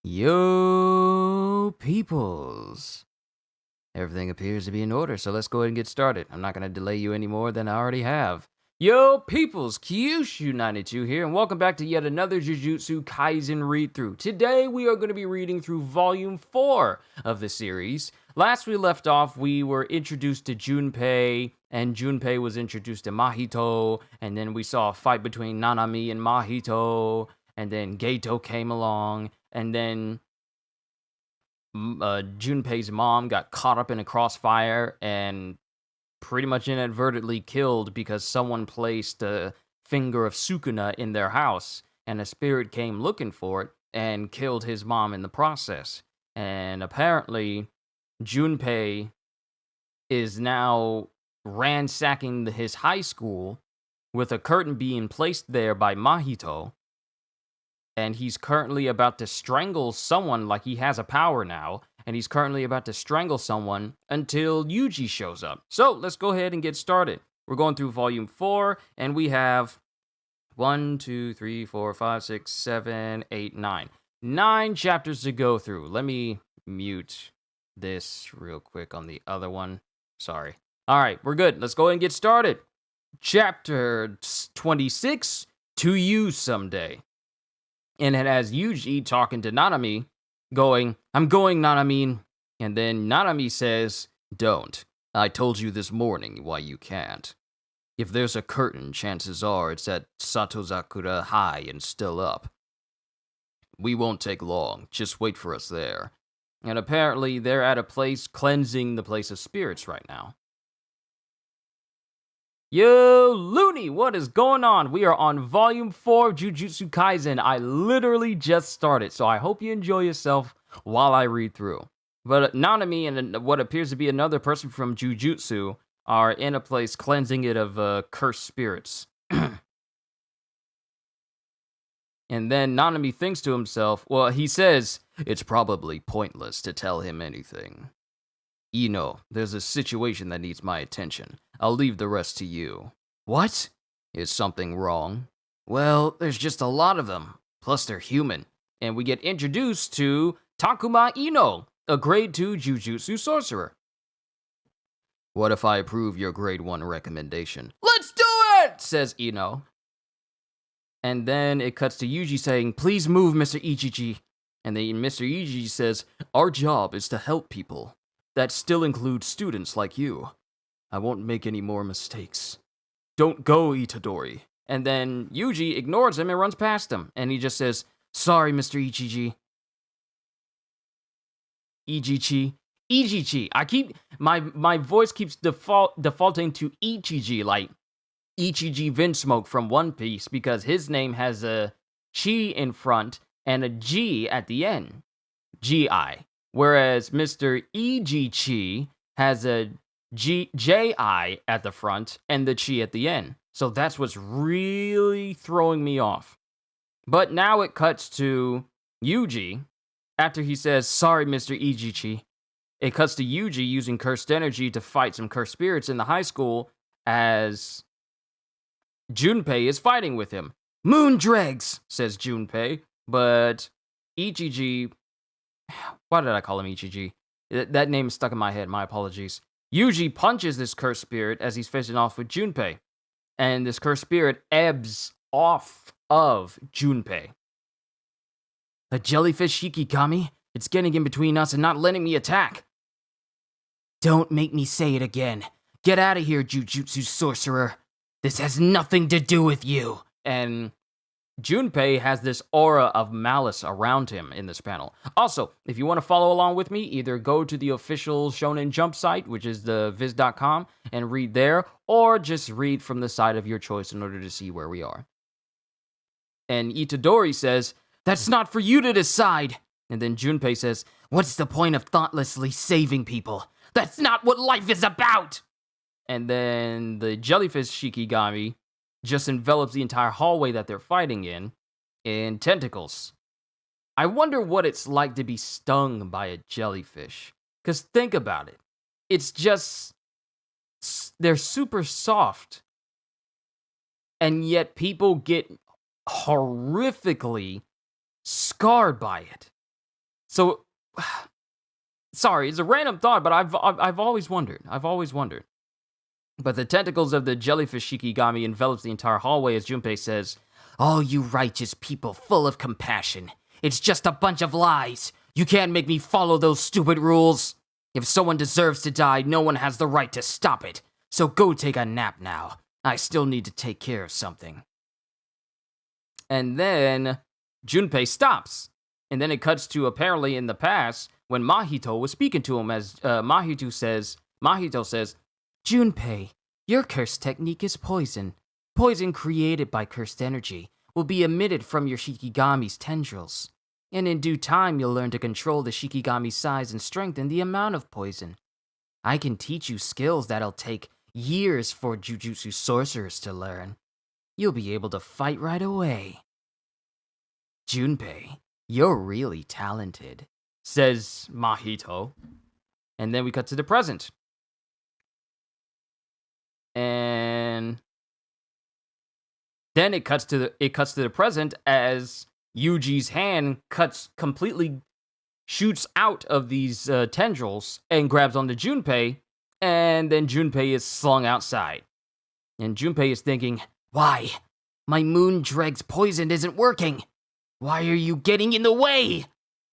Yo, peoples. Everything appears to be in order, so let's go ahead and get started. I'm not going to delay you any more than I already have. Yo, peoples, Kyushu92 here, and welcome back to yet another Jujutsu Kaisen read-through. Today, we are going to be reading through Volume 4 of the series. Last we left off, we were introduced to Junpei, and Junpei was introduced to Mahito, and then we saw a fight between Nanami and Mahito, and then Geto came along, and then Junpei's mom got caught up in a crossfire and pretty much inadvertently killed because someone placed a finger of Sukuna in their house, and a spirit came looking for it and killed his mom in the process. And apparently, Junpei is now ransacking his high school with a curtain being placed there by Mahito. And he's currently about to strangle someone, like he has a power now, and he's currently about to strangle someone until Yuji shows up. So, let's go ahead and get started. We're going through Volume 4, and we have 1, 2, 3, 4, 5, 6, 7, 8, 9. 9 chapters to go through. Let me mute this real quick on the other one. Sorry. Alright, we're good. Let's go ahead and get started. Chapter 26, To You Someday. And it has Yuji talking to Nanami, going, "I'm going, Nanami." And then Nanami says, "Don't. I told you this morning why you can't. If there's a curtain, chances are it's at Satozakura High and still up. We won't take long. Just wait for us there." And apparently they're at a place cleansing the place of spirits right now. Yo, Looney, what is going on? We are on Volume 4 of Jujutsu Kaisen. I literally just started, so I hope you enjoy yourself while I read through. But Nanami and what appears to be another person from Jujutsu are in a place cleansing it of cursed spirits. And then Nanami thinks to himself, well, he says, "It's probably pointless to tell him anything. Ino, there's a situation that needs my attention. I'll leave the rest to you." "What? Is something wrong?" "Well, there's just a lot of them. Plus they're human." And we get introduced to Takuma Ino, a grade 2 Jujutsu sorcerer. "What if I approve your grade 1 recommendation?" "Let's do it!" says Ino. And then it cuts to Yuji saying, "Please move, Mr. Ichichi." And then Mr. Ichichi says, "Our job is to help people. That still includes students like you. I won't make any more mistakes. Don't go, Itadori." And then Yuji ignores him and runs past him. And he just says, "Sorry, Mr. Ichichi." Ichichi. My voice keeps defaulting to Ichichi, like Ichichi Vinsmoke from One Piece, because his name has a chi in front and a G at the end. G-I. Whereas Mr. Ichichi has a J-I at the front and the chi at the end. So that's what's really throwing me off. But now it cuts to Yuji. After he says, "Sorry, Mr. Ichichi," it cuts to Yuji using cursed energy to fight some cursed spirits in the high school as Junpei is fighting with him. "Moon dregs," says Junpei, but Ichichi... Why did I call him Ichichi? That name is stuck in my head, my apologies. Yuji punches this cursed spirit as he's facing off with Junpei. And this cursed spirit ebbs off of Junpei. "A jellyfish Shikigami? It's getting in between us and not letting me attack." "Don't make me say it again. Get out of here, Jujutsu sorcerer. This has nothing to do with you." And Junpei has this aura of malice around him in this panel. Also, if you want to follow along with me, either go to the official Shonen Jump site, which is the viz.com, and read there, or just read from the side of your choice in order to see where we are. And Itadori says, "That's not for you to decide." And then Junpei says, "What's the point of thoughtlessly saving people? That's not what life is about!" And then the jellyfish Shikigami just envelops the entire hallway that they're fighting in tentacles. I wonder what it's like to be stung by a jellyfish. Because think about it. It's just... they're super soft. And yet people get horrifically scarred by it. So, sorry, it's a random thought, but I've always wondered. I've always wondered. But the tentacles of the jellyfish Shikigami envelops the entire hallway as Junpei says, "All you righteous people full of compassion. It's just a bunch of lies. You can't make me follow those stupid rules. If someone deserves to die, no one has the right to stop it. So go take a nap now. I still need to take care of something." And then Junpei stops. And then it cuts to apparently in the past when Mahito was speaking to him as Mahito says, "Junpei, your curse technique is poison. Poison created by cursed energy will be emitted from your Shikigami's tendrils. And in due time, you'll learn to control the Shikigami's size and strength and the amount of poison. I can teach you skills that'll take years for Jujutsu sorcerers to learn. You'll be able to fight right away. Junpei, you're really talented," says Mahito. And then we cut to the present. And then it cuts to the present as Yuji's hand completely shoots out of these tendrils and grabs onto Junpei, and then Junpei is slung outside. And Junpei is thinking, "Why? My moon dreg's poison isn't working. Why are you getting in the way?"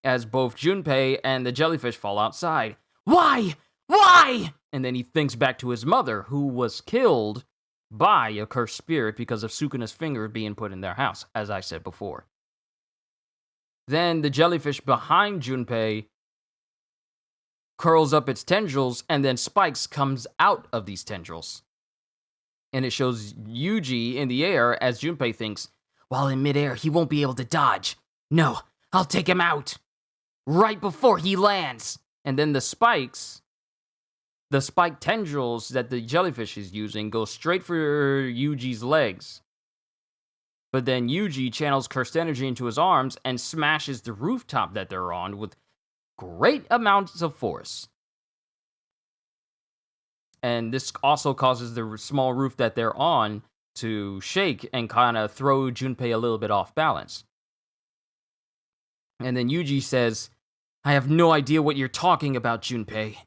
As both Junpei and the jellyfish fall outside. "Why? Why?" And then he thinks back to his mother, who was killed by a cursed spirit because of Sukuna's finger being put in their house, as I said before. Then the jellyfish behind Junpei curls up its tendrils, and then spikes comes out of these tendrils. And it shows Yuji in the air as Junpei thinks, while in midair, he won't be able to dodge. No, I'll take him out right before he lands. And then the spiked tendrils that the jellyfish is using go straight for Yuji's legs. But then Yuji channels cursed energy into his arms and smashes the rooftop that they're on with great amounts of force. And this also causes the small roof that they're on to shake and kind of throw Junpei a little bit off balance. And then Yuji says, "I have no idea what you're talking about, Junpei.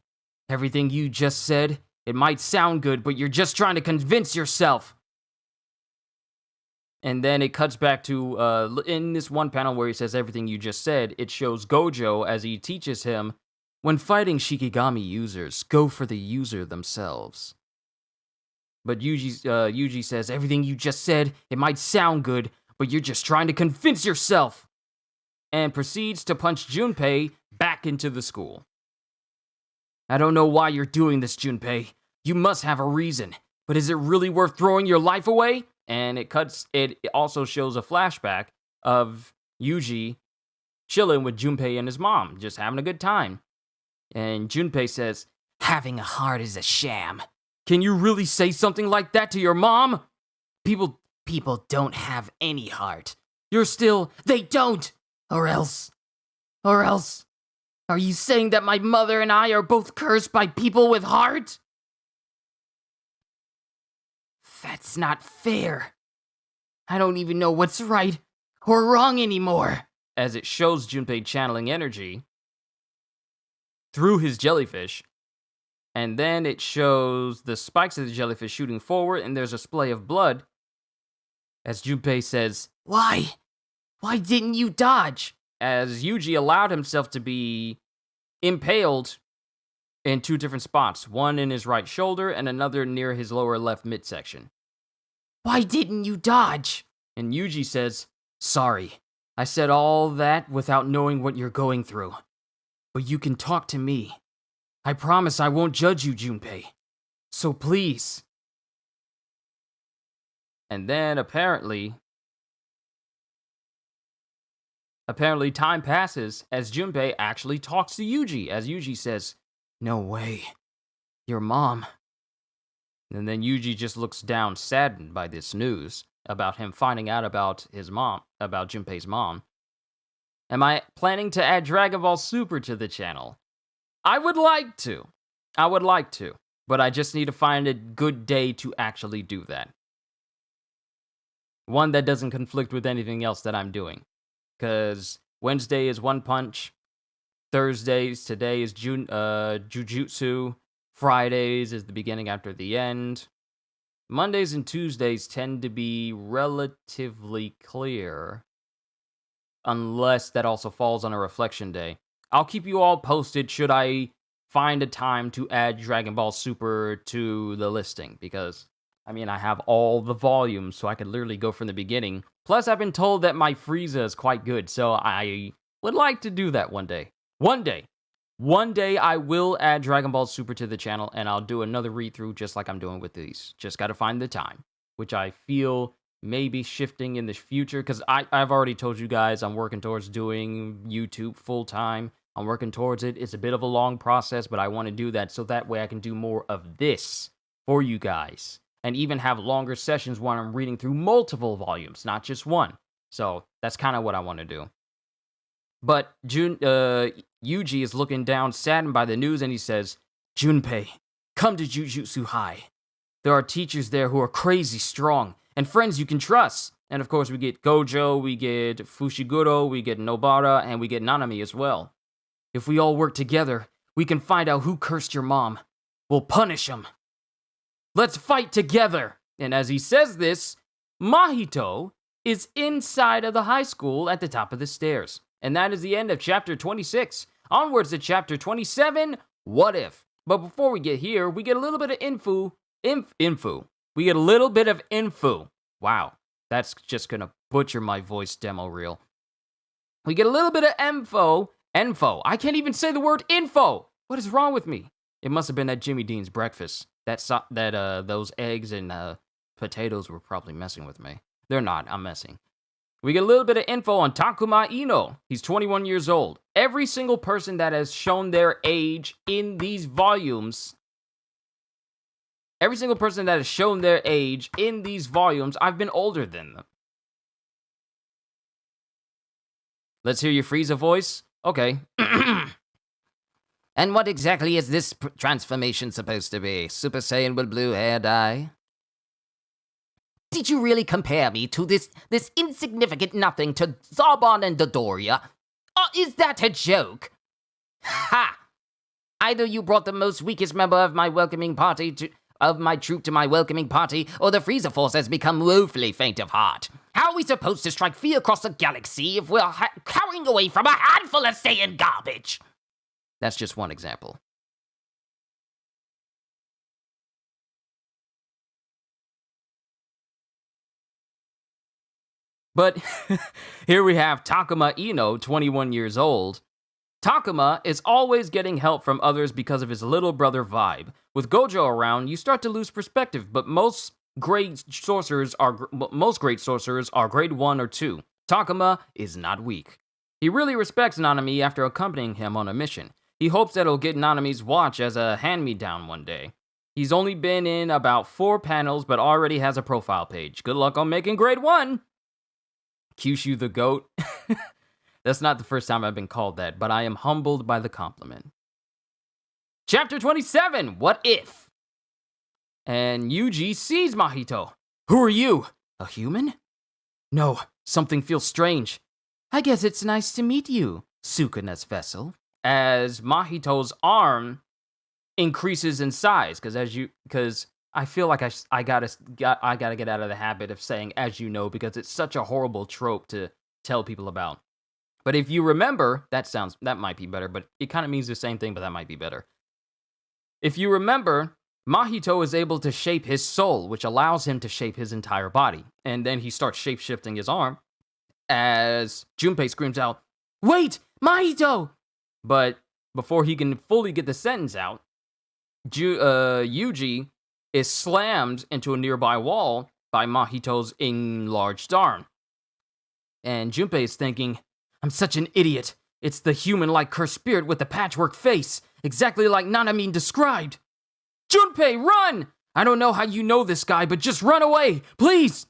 Everything you just said, it might sound good, but you're just trying to convince yourself." And then it cuts back to, in this one panel where he says everything you just said, it shows Gojo as he teaches him, when fighting Shikigami users, go for the user themselves. But Yuji says, everything you just said, it might sound good, but you're just trying to convince yourself. And proceeds to punch Junpei back into the school. I don't know why you're doing this, Junpei. You must have a reason. But is it really worth throwing your life away? And it also shows a flashback of Yuji chilling with Junpei and his mom, just having a good time. And Junpei says, having a heart is a sham. Can you really say something like that to your mom? People don't have any heart. They don't. Or else, are you saying that my mother and I are both cursed by people with heart? That's not fair. I don't even know what's right or wrong anymore. As it shows Junpei channeling energy through his jellyfish. And then it shows the spikes of the jellyfish shooting forward, and there's a splay of blood. As Junpei says, Why? Why didn't you dodge? As Yuji allowed himself to be impaled in two different spots, one in his right shoulder and another near his lower left midsection. Why didn't you dodge? And Yuji says, sorry, I said all that without knowing what you're going through. But you can talk to me. I promise I won't judge you, Junpei. So please. And then apparently time passes as Junpei actually talks to Yuji, as Yuji says, no way, your mom. And then Yuji just looks down, saddened by this news about him finding out about his mom, about Junpei's mom. Am I planning to add Dragon Ball Super to the channel? I would like to, but I just need to find a good day to actually do that. One that doesn't conflict with anything else that I'm doing. Because Wednesday is One Punch, Thursdays, today is Jujutsu. Fridays is the beginning after the end. Mondays and Tuesdays tend to be relatively clear, unless that also falls on a reflection day. I'll keep you all posted should I find a time to add Dragon Ball Super to the listing, because, I mean, I have all the volumes, so I could literally go from the beginning. Plus, I've been told that my Frieza is quite good, so I would like to do that one day. One day I will add Dragon Ball Super to the channel, and I'll do another read-through just like I'm doing with these. Just gotta find the time, which I feel may be shifting in the future, because I've already told you guys I'm working towards doing YouTube full-time. I'm working towards it. It's a bit of a long process, but I want to do that so that way I can do more of this for you guys, and even have longer sessions when I'm reading through multiple volumes, not just one. So that's kind of what I want to do. But Yuji is looking down, saddened by the news, and he says, "Junpei, come to Jujutsu High. There are teachers there who are crazy strong, and friends you can trust." And of course, we get Gojo, we get Fushiguro, we get Nobara, and we get Nanami as well. "If we all work together, we can find out who cursed your mom. We'll punish him. Let's fight together." And as he says this, Mahito is inside of the high school at the top of the stairs. And that is the end of chapter 26. Onwards to chapter 27, What If? But before we get here, we get a little bit of info. We get a little bit of info. Wow, that's just gonna butcher my voice demo reel. We get a little bit of info. I can't even say the word info. What is wrong with me? It must have been that Jimmy Dean's breakfast. Those eggs and potatoes were probably messing with me. They're not, I'm messing. We get a little bit of info on Takuma Ino. He's 21 years old. Every single person that has shown their age in these volumes, I've been older than them. Let's hear your Frieza voice. Okay. And what exactly is this transformation supposed to be? Super Saiyan with blue hair dye? Did you really compare me to this insignificant nothing to Zarbon and Dodoria? Or is that a joke? Ha! Either you brought the most weakest member of my troop to my welcoming party, or the Frieza Force has become woefully faint of heart. How are we supposed to strike fear across the galaxy if we're cowering away from a handful of Saiyan garbage? That's just one example. But here we have Takuma Ino, 21 years old. Takuma is always getting help from others because of his little brother vibe. With Gojo around, you start to lose perspective, but most great sorcerers are grade 1 or 2. Takuma is not weak. He really respects Nanami after accompanying him on a mission. He hopes that he'll get Nanami's watch as a hand-me-down one day. He's only been in about 4 panels, but already has a profile page. Good luck on making grade 1! Kyushu the GOAT. That's not the first time I've been called that, but I am humbled by the compliment. Chapter 27, What If? And Yuji sees Mahito. "Who are you? A human?" "No, something feels strange." "I guess it's nice to meet you, Sukuna's vessel." As Mahito's arm increases in size, because I feel like I gotta get out of the habit of saying "as you know," because it's such a horrible trope to tell people about. But if you remember, that might be better, but it kind of means the same thing, but that might be better. If you remember, Mahito is able to shape his soul, which allows him to shape his entire body. And then he starts shape-shifting his arm as Junpei screams out, "Wait, Mahito!" But before he can fully get the sentence out, Yuji is slammed into a nearby wall by Mahito's enlarged arm. And Junpei is thinking, "I'm such an idiot. It's the human-like cursed spirit with the patchwork face, exactly like Nanami described." "Junpei, run! I don't know how you know this guy, but just run away, please!"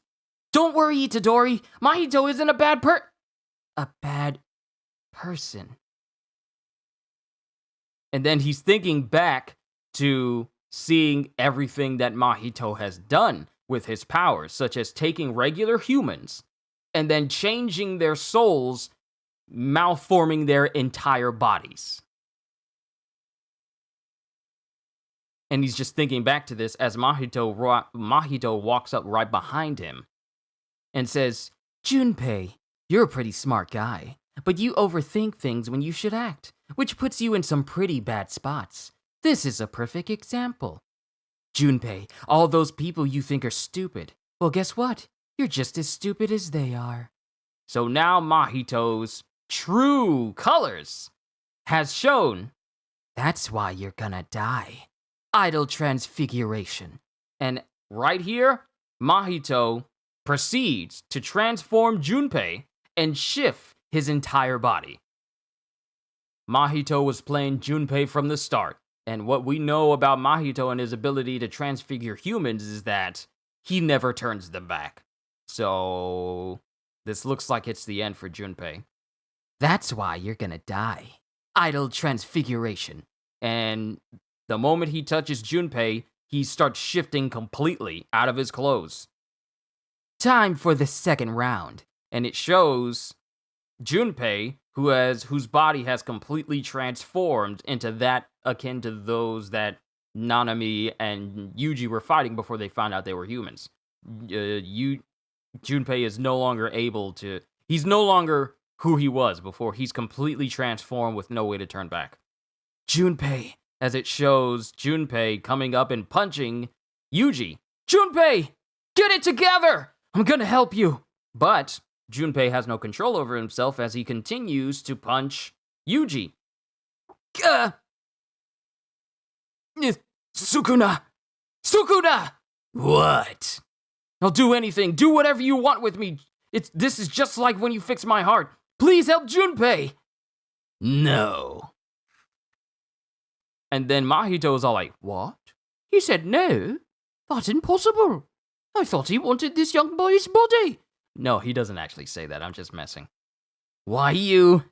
"Don't worry, Itadori. Mahito isn't a bad person. And then he's thinking back to seeing everything that Mahito has done with his powers, such as taking regular humans and then changing their souls malforming their entire bodies. And he's just thinking back to this as Mahito walks up right behind him and says, "Junpei, you're a pretty smart guy, but you overthink things when you should act, which puts you in some pretty bad spots. This is a perfect example. Junpei, all those people you think are stupid, well, guess what? You're just as stupid as they are." So now Mahito's true colors has shown. That's why you're gonna die. Idle transfiguration. And right here, Mahito proceeds to transform Junpei and shift his entire body. Mahito was playing Junpei from the start, and what we know about Mahito and his ability to transfigure humans is that he never turns them back. So this looks like it's the end for Junpei. That's why you're gonna die. Idle transfiguration. And the moment he touches Junpei, he starts shifting completely out of his clothes. Time for the second round. And it shows Junpei, whose body has completely transformed into that akin to those that Nanami and Yuji were fighting before they found out they were humans. Junpei is no longer he's no longer who he was before. He's completely transformed with no way to turn back. Junpei, as it shows Junpei coming up and punching Yuji. Junpei, get it together! I'm gonna help you! But Junpei has no control over himself as he continues to punch Yuji. Sukuna! Sukuna! What? I'll do anything. Do whatever you want with me. This is just like when you fixed my heart. Please help Junpei! No. And then Mahito was all like, what? He said no? That's impossible. I thought he wanted this young boy's body. No, he doesn't actually say that. I'm just messing. Why you?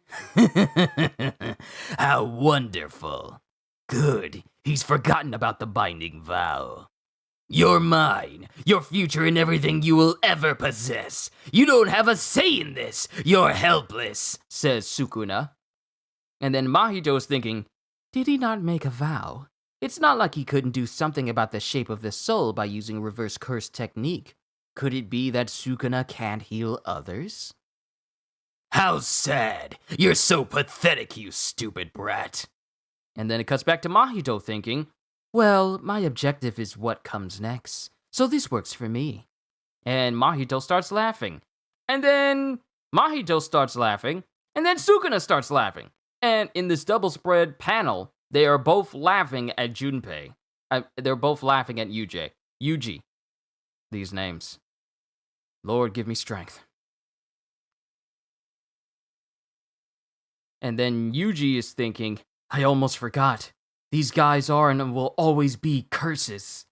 How wonderful. Good. He's forgotten about the binding vow. You're mine. Your future and everything you will ever possess. You don't have a say in this. You're helpless, says Sukuna. And then Mahito's thinking, did he not make a vow? It's not like he couldn't do something about the shape of the soul by using reverse curse technique. Could it be that Sukuna can't heal others? How sad. You're so pathetic, you stupid brat. And then it cuts back to Mahito thinking, well, my objective is what comes next, so this works for me. And Mahito starts laughing. And then Mahito starts laughing. And then Sukuna starts laughing. And in this double spread panel, they are both laughing at Junpei. They're both laughing at Yuji. These names. Lord, give me strength. And then Yuji is thinking, I almost forgot. These guys are and will always be curses.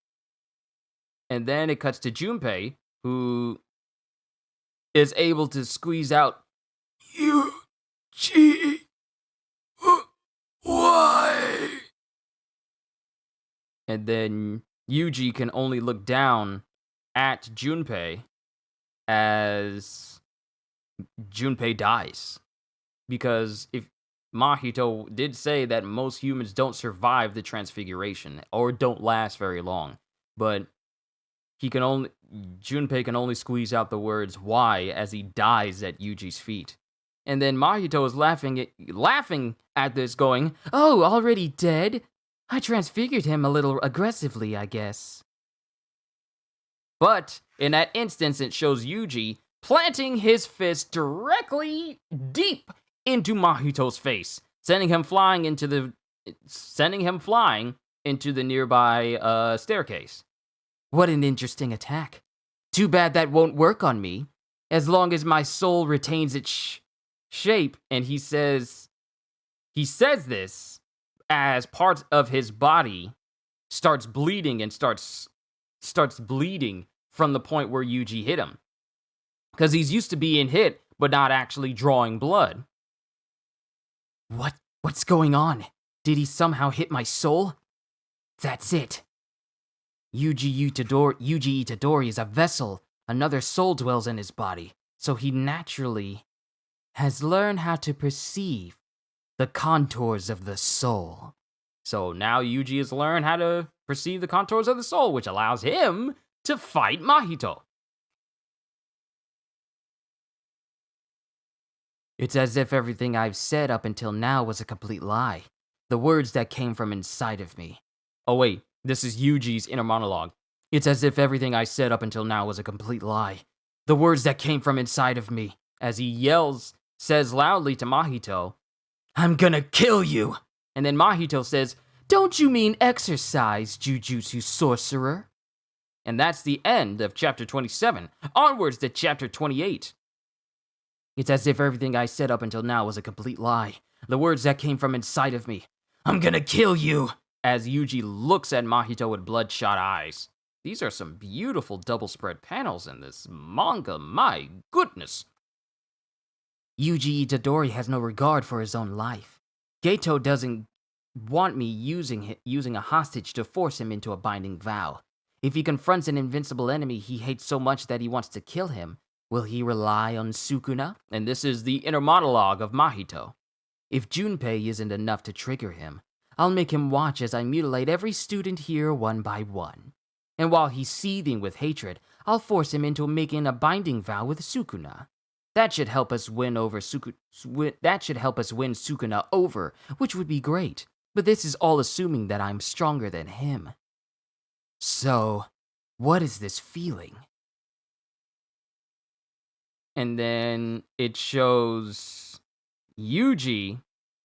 And then it cuts to Junpei, who is able to squeeze out, Yuji. Why? And then Yuji can only look down at Junpei as Junpei dies. Because if Mahito did say that most humans don't survive the transfiguration or don't last very long, but Junpei can only squeeze out the words why as he dies at Yuji's feet. And then Mahito is laughing at this, going, oh, already dead? I transfigured him a little aggressively, I guess. But in that instance, it shows Yuji planting his fist directly deep into Mahito's face, sending him flying into the nearby staircase. What an interesting attack. Too bad that won't work on me. As long as my soul retains its shape, and he says this as part of his body starts bleeding and starts bleeding from the point where Yuji hit him. Because he's used to being hit, but not actually drawing blood. What's going on? Did he somehow hit my soul? That's it. Yuji Itadori is a vessel. Another soul dwells in his body, so he naturally has learned how to perceive the contours of the soul. So now Yuji has learned how to perceive the contours of the soul, which allows him to fight Mahito. It's as if everything I've said up until now was a complete lie. The words that came from inside of me. Oh wait, this is Yuji's inner monologue. It's as if everything I said up until now was a complete lie. The words that came from inside of me. As he says loudly to Mahito, "I'm gonna kill you!" And then Mahito says, "Don't you mean exercise, Jujutsu sorcerer?" And that's the end of chapter 27. Onwards to chapter 28. It's as if everything I said up until now was a complete lie. The words that came from inside of me. "I'm gonna kill you!" As Yuji looks at Mahito with bloodshot eyes. These are some beautiful double spread panels in this manga, my goodness. Yuji Itadori has no regard for his own life. Geto doesn't want me using a hostage to force him into a binding vow. If he confronts an invincible enemy he hates so much that he wants to kill him, will he rely on Sukuna? And this is the inner monologue of Mahito. If Junpei isn't enough to trigger him, I'll make him watch as I mutilate every student here one by one. And while he's seething with hatred, I'll force him into making a binding vow with Sukuna. That should help us win Sukuna over, which would be great. But this is all assuming that I'm stronger than him. So, what is this feeling? And then it shows Yuji.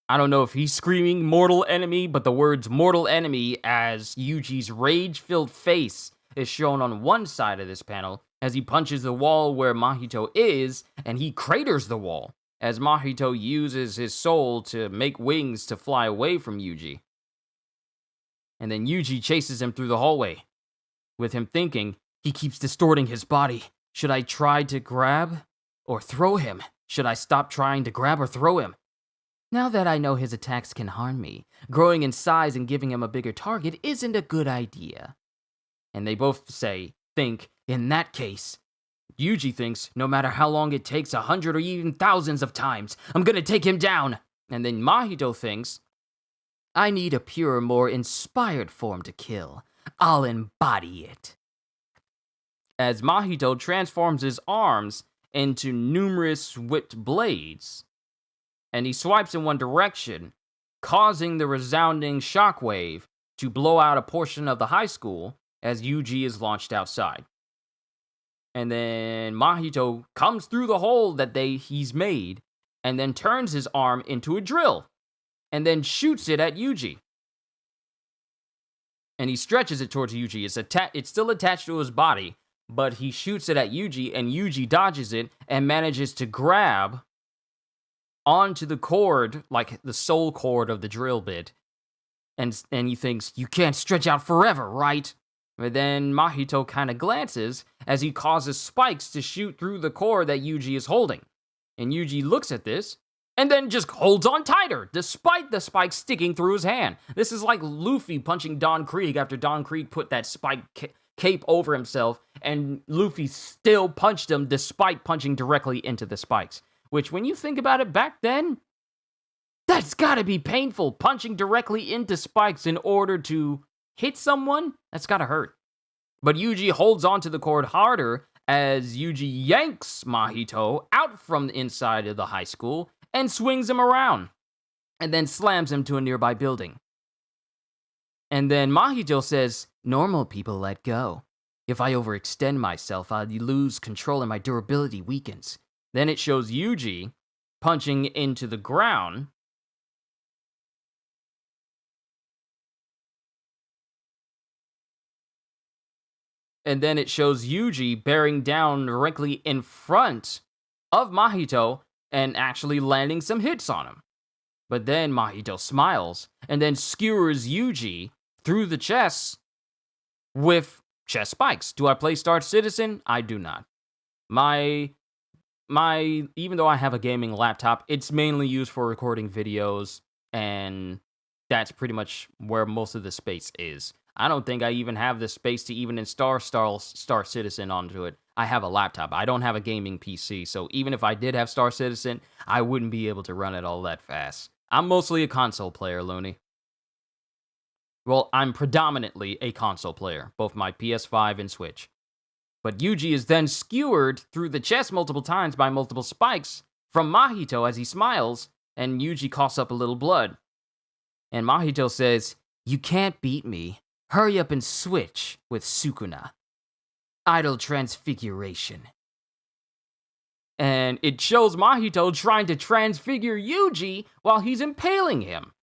I don't know if he's screaming mortal enemy, but the words mortal enemy as Yuji's rage-filled face is shown on one side of this panel as he punches the wall where Mahito is, and he craters the wall as Mahito uses his soul to make wings to fly away from Yuji. And then Yuji chases him through the hallway, with him thinking, he keeps distorting his body. Should I try to grab or throw him? Should I stop trying to grab or throw him? Now that I know his attacks can harm me, growing in size and giving him a bigger target isn't a good idea. And they both think, in that case, Yuji thinks, no matter how long it takes, 100 or even thousands of times, I'm gonna take him down. And then Mahito thinks, I need a purer, more inspired form to kill. I'll embody it. As Mahito transforms his arms into numerous whipped blades, and he swipes in one direction, causing the resounding shockwave to blow out a portion of the high school as Yuji is launched outside. And then Mahito comes through the hole that he's made, and then turns his arm into a drill, and then shoots it at Yuji. And he stretches it towards Yuji. It's still attached to his body, but he shoots it at Yuji, and Yuji dodges it and manages to grab onto the cord, like the soul cord of the drill bit. And he thinks, you can't stretch out forever, right? But then Mahito kind of glances as he causes spikes to shoot through the cord that Yuji is holding. And Yuji looks at this, and then just holds on tighter, despite the spikes sticking through his hand. This is like Luffy punching Don Krieg after Don Krieg put that spike cape over himself, and Luffy still punched him despite punching directly into the spikes. Which, when you think about it back then, that's gotta be painful, punching directly into spikes in order to hit someone. That's gotta hurt. But Yuji holds onto the cord harder as Yuji yanks Mahito out from the inside of the high school and swings him around, and then slams him to a nearby building. And then Mahito says, normal people let go. If I overextend myself, I'll lose control and my durability weakens. Then it shows Yuji punching into the ground. And then it shows Yuji bearing down directly in front of Mahito and actually landing some hits on him. But then Mahito smiles and then skewers Yuji through the chest with chest spikes. Do I play Star Citizen? I do not. Even though I have a gaming laptop, it's mainly used for recording videos, and that's pretty much where most of the space is. I don't think I even have the space to even install Star Citizen onto it. I have a laptop. I don't have a gaming PC, so even if I did have Star Citizen, I wouldn't be able to run it all that fast. I'm mostly a console player, Looney. Well, I'm predominantly a console player, both my PS5 and Switch. But Yuji is then skewered through the chest multiple times by multiple spikes from Mahito as he smiles, and Yuji coughs up a little blood. And Mahito says, "You can't beat me. Hurry up and switch with Sukuna. Idle transfiguration." And it shows Mahito trying to transfigure Yuji while he's impaling him.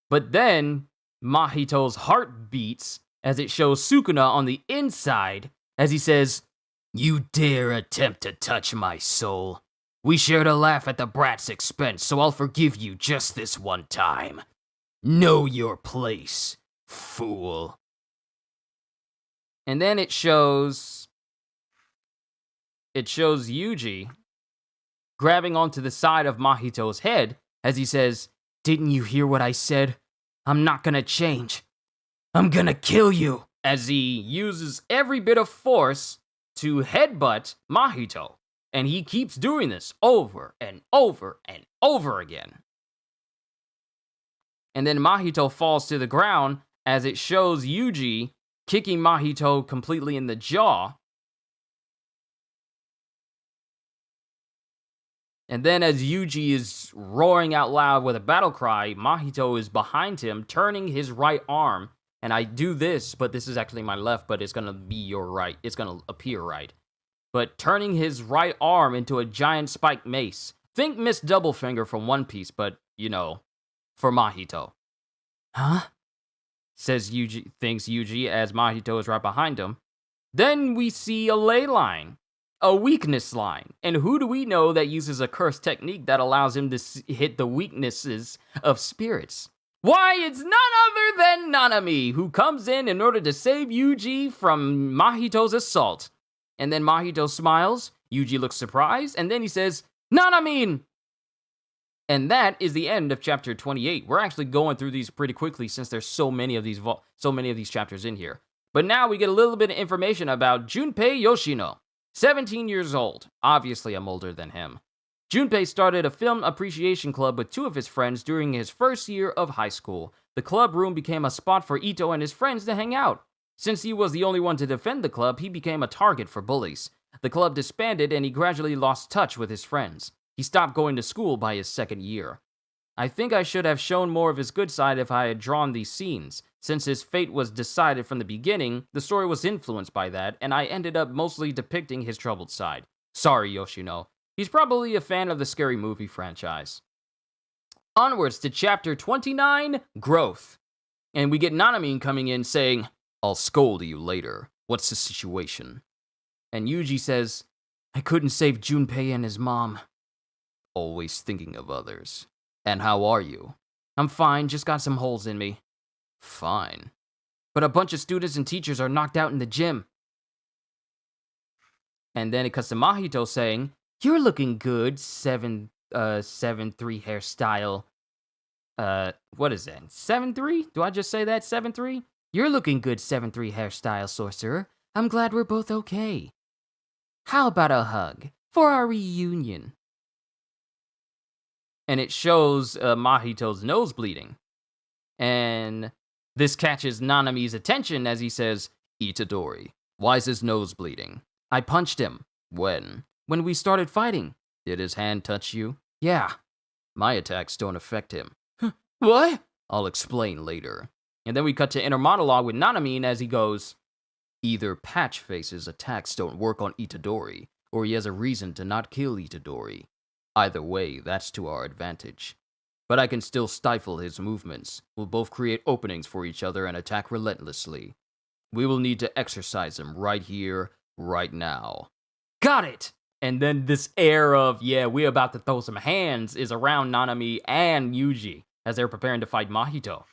But then Mahito's heart beats as it shows Sukuna on the inside as he says, "You dare attempt to touch my soul. We shared a laugh at the brat's expense, so I'll forgive you just this one time. Know your place, fool." And then it shows Yuji grabbing onto the side of Mahito's head as he says, "Didn't you hear what I said? I'm not gonna change. I'm gonna kill you." As he uses every bit of force to headbutt Mahito. And he keeps doing this over and over and over again. And then Mahito falls to the ground as it shows Yuji kicking Mahito completely in the jaw. And then as Yuji is roaring out loud with a battle cry, Mahito is behind him, turning his right arm. And I do this, but this is actually my left, but it's going to be your right. It's going to appear right. But turning his right arm into a giant spiked mace. Think Miss Doublefinger from One Piece, but, for Mahito. "Huh?" thinks Yuji as Mahito is right behind him. Then we see a ley line. A weakness line. And who do we know that uses a curse technique that allows him to hit the weaknesses of spirits? Why, it's none other than Nanami, who comes in order to save Yuji from Mahito's assault. And then Mahito smiles, Yuji looks surprised, and then he says, "Nanami!" And that is the end of chapter 28. We're actually going through these pretty quickly since there's so many of these chapters in here. But now we get a little bit of information about Junpei Yoshino, 17 years old. Obviously, I'm older than him. Junpei started a film appreciation club with two of his friends during his first year of high school. The club room became a spot for Ito and his friends to hang out. Since he was the only one to defend the club, he became a target for bullies. The club disbanded and he gradually lost touch with his friends. He stopped going to school by his second year. I think I should have shown more of his good side if I had drawn these scenes. Since his fate was decided from the beginning, the story was influenced by that, and I ended up mostly depicting his troubled side. Sorry, Yoshino. He's probably a fan of the Scary Movie franchise. Onwards to chapter 29, Growth. And we get Nanami coming in saying, "I'll scold you later. What's the situation?" And Yuji says, "I couldn't save Junpei and his mom." "Always thinking of others. And how are you?" "I'm fine, just got some holes in me." "Fine. But a bunch of students and teachers are knocked out in the gym." And then it cuts to Mahito saying, "You're looking good, 7-3 hairstyle." What is that? 7-3? Do I just say that? 7-3? "You're looking good, 7-3 hairstyle, sorcerer. I'm glad we're both okay. How about a hug for our reunion?" And it shows Mahito's nose bleeding. And this catches Nanami's attention as he says, "Itadori, why's his nose bleeding?" "I punched him." "When?" "When we started fighting." "Did his hand touch you?" "Yeah." "My attacks don't affect him." "What?" "I'll explain later." And then we cut to inner monologue with Nanami as he goes, "Either Patchface's attacks don't work on Itadori, or he has a reason to not kill Itadori. Either way, that's to our advantage. But I can still stifle his movements. We'll both create openings for each other and attack relentlessly. We will need to exercise him right here, right now." Got it! And then this air of, yeah, we're about to throw some hands is around Nanami and Yuji as they're preparing to fight Mahito.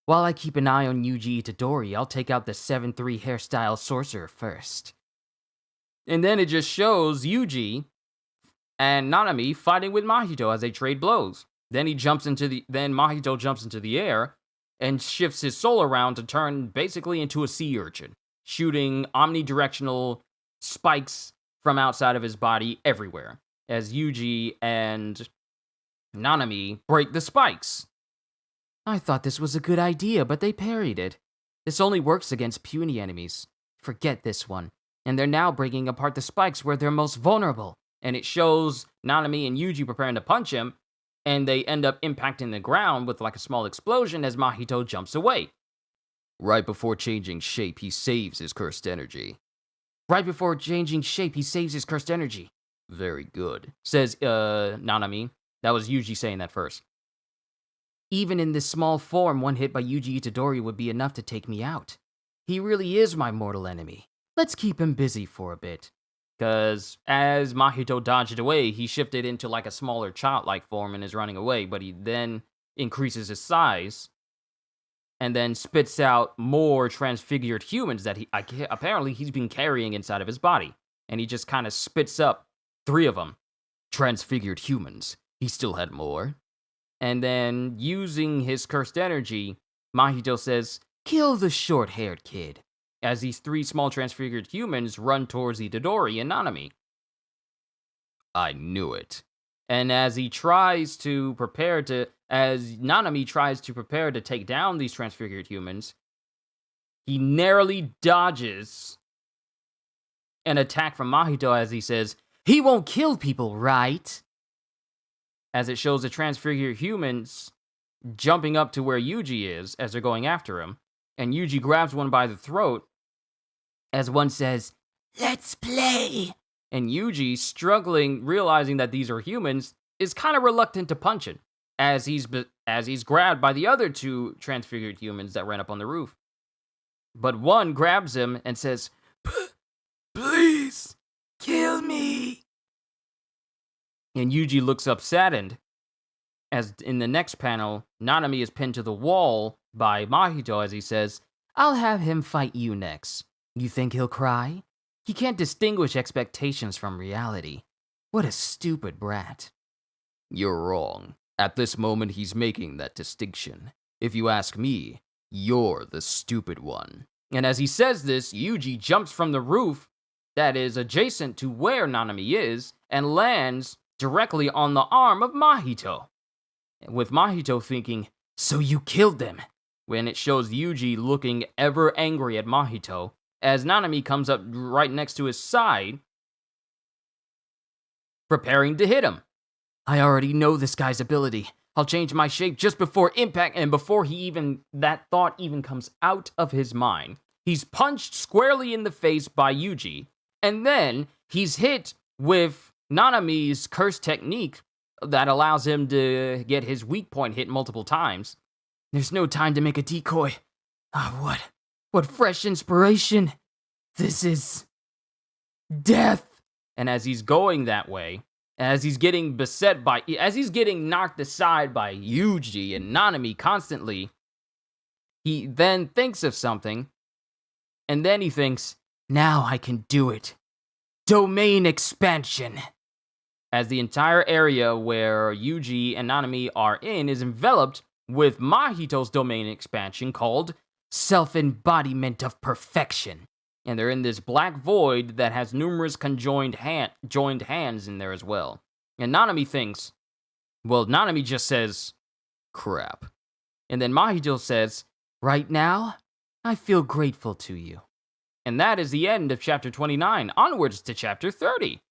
"While I keep an eye on Yuji Itadori, I'll take out the 7-3 hairstyle sorcerer first." And then it just shows Yuji and Nanami fighting with Mahito as they trade blows. Then Mahito jumps into the air, and shifts his soul around to turn basically into a sea urchin, shooting omnidirectional spikes from outside of his body everywhere, as Yuji and Nanami break the spikes. I thought this was a good idea, but they parried it. This only works against puny enemies. Forget this one. And they're now breaking apart the spikes where they're most vulnerable. And it shows Nanami and Yuji preparing to punch him, and they end up impacting the ground with like a small explosion as Mahito jumps away. Right before changing shape, he saves his cursed energy. Right before changing shape, he saves his cursed energy. Very good, says Nanami. That was Yuji saying that first. Even in this small form, one hit by Yuji Itadori would be enough to take me out. He really is my mortal enemy. Let's keep him busy for a bit. Because as Mahito dodged away, he shifted into like a smaller childlike form and is running away, but he then increases his size and then spits out more transfigured humans that apparently he's been carrying inside of his body. And he just kind of spits up 3 of them. Transfigured humans. He still had more. And then, using his cursed energy, Mahito says, "Kill the short-haired kid," as these 3 small transfigured humans run towards Itadori and Nanami. I knew it. And as Nanami tries to prepare to take down these transfigured humans, he narrowly dodges an attack from Mahito as he says, "He won't kill people, right?" As it shows the transfigured humans jumping up to where Yuji is as they're going after him. And Yuji grabs one by the throat as one says, "Let's play." And Yuji, struggling, realizing that these are humans, is kind of reluctant to punch it as he's grabbed by the other 2 transfigured humans that ran up on the roof. But one grabs him and says, "Please, kill me." And Yuji looks up saddened, as in the next panel, Nanami is pinned to the wall by Mahito as he says, "I'll have him fight you next. You think he'll cry? He can't distinguish expectations from reality. What a stupid brat." You're wrong. At this moment, he's making that distinction. If you ask me, you're the stupid one. And as he says this, Yuji jumps from the roof that is adjacent to where Nanami is and lands directly on the arm of Mahito. With Mahito thinking, "So you killed them," when it shows Yuji looking ever angry at Mahito, as Nanami comes up right next to his side, preparing to hit him. "I already know this guy's ability. I'll change my shape just before impact," and before that thought even comes out of his mind, he's punched squarely in the face by Yuji, and then he's hit with Nanami's curse technique that allows him to get his weak point hit multiple times. There's no time to make a decoy. What fresh inspiration. This is death. And as he's going that way, as he's getting knocked aside by Yuji and Nanami constantly, he then thinks of something, and then he thinks, "Now I can do it. Domain expansion." As the entire area where Yuji and Nanami are in is enveloped with Mahito's domain expansion called Self-Embodiment of Perfection. And they're in this black void that has numerous joined hands in there as well. And Nanami just says, "Crap." And then Mahito says, "Right now, I feel grateful to you." And that is the end of chapter 29. Onwards to chapter 30.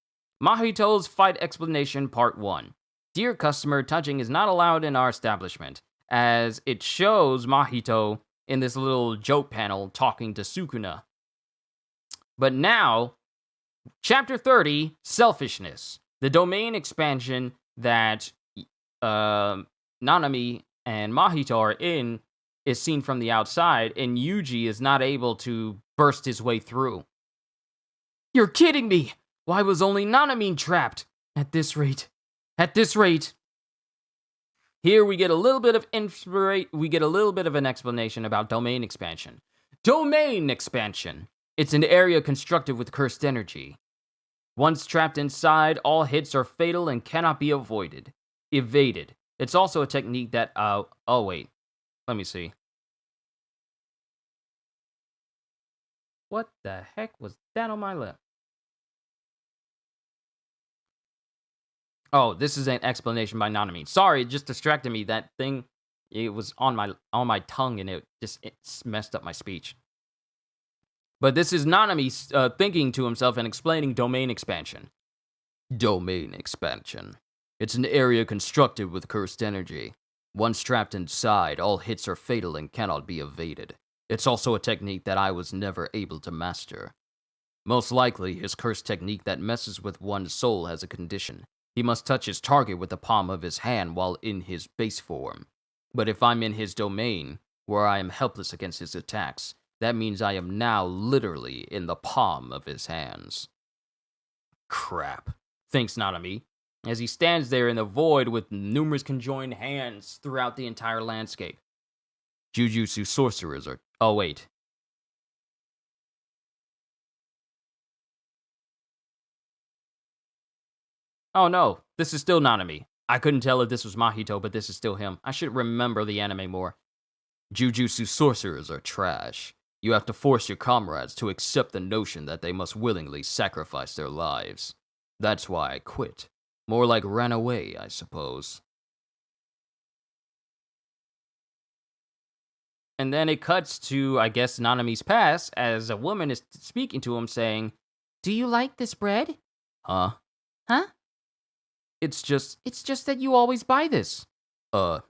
Mahito's Fight Explanation Part 1. Dear customer, touching is not allowed in our establishment, as it shows Mahito in this little joke panel talking to Sukuna. But now, chapter 30, Selfishness. The domain expansion that Nanami and Mahito are in is seen from the outside, and Yuji is not able to burst his way through. "You're kidding me! Why was only Nanami trapped? At this rate. Here we get a little bit of an explanation about domain expansion. Domain expansion. It's an area constructed with cursed energy. Once trapped inside, all hits are fatal and cannot be evaded. It's also a technique that let me see. What the heck was that on my lip? Oh, this is an explanation by Nanami. Sorry, it just distracted me. That thing, it was on my tongue, and it messed up my speech. But this is Nanami thinking to himself and explaining domain expansion. Domain expansion. It's an area constructed with cursed energy. Once trapped inside, all hits are fatal and cannot be evaded. It's also a technique that I was never able to master. Most likely, his cursed technique that messes with one's soul has a condition. He must touch his target with the palm of his hand while in his base form. But if I'm in his domain, where I am helpless against his attacks, that means I am now literally in the palm of his hands. Crap, thinks Nanami, as he stands there in the void with numerous conjoined hands throughout the entire landscape. Jujutsu sorcerers are... Oh, wait. Oh no, this is still Nanami. I couldn't tell if this was Mahito, but this is still him. I should remember the anime more. Jujutsu sorcerers are trash. You have to force your comrades to accept the notion that they must willingly sacrifice their lives. That's why I quit. More like ran away, I suppose. And then it cuts to, I guess, Nanami's past as a woman is speaking to him saying, "Do you like this bread?" Huh? Huh? It's just that you always buy this.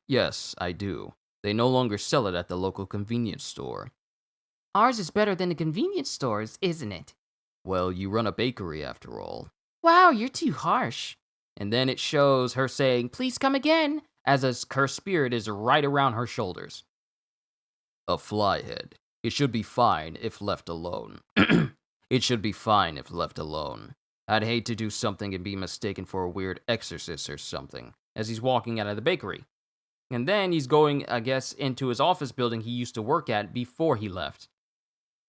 Yes, I do. They no longer sell it at the local convenience store. Ours is better than the convenience stores, isn't it? Well, you run a bakery after all. Wow, you're too harsh. And then it shows her saying, "Please come again," as a cursed spirit is right around her shoulders. A flyhead. It should be fine if left alone. It should be fine if left alone. I'd hate to do something and be mistaken for a weird exorcist or something, as he's walking out of the bakery. And then he's going, I guess, into his office building he used to work at before he left.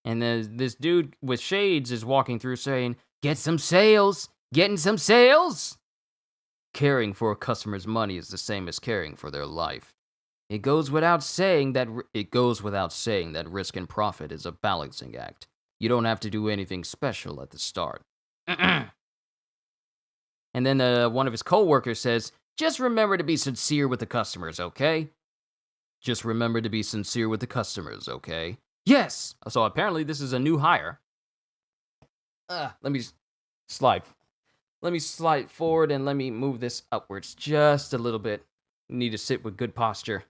And then this dude with shades is walking through saying, "Get some sales! Getting some sales!" Caring for a customer's money is the same as caring for their life. It goes without saying that risk and profit is a balancing act. You don't have to do anything special at the start. And then one of his co-workers says, "Just remember to be sincere with the customers, okay?" Just remember to be sincere with the customers, okay? Yes! So apparently this is a new hire. Let me slide forward and let me move this upwards just a little bit. Need to sit with good posture.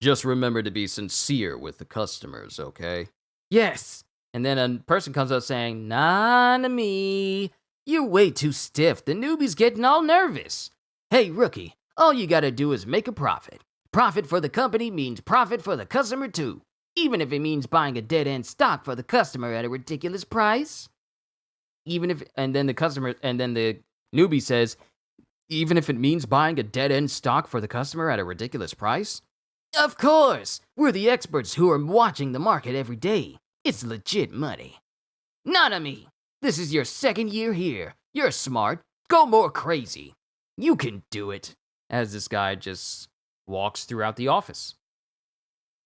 Just remember to be sincere with the customers, okay? Yes! And then a person comes up saying, "Nanami, you're way too stiff. The newbie's getting all nervous." "Hey, rookie, all you gotta do is make a profit. Profit for the company means profit for the customer too, even if it means buying a dead-end stock for the customer at a ridiculous price." And then the newbie says, "Even if it means buying a dead-end stock for the customer at a ridiculous price?" "Of course! We're the experts who are watching the market every day. It's legit money." "Nanami, this is your second year here. You're smart. Go more crazy. You can do it." As this guy just walks throughout the office.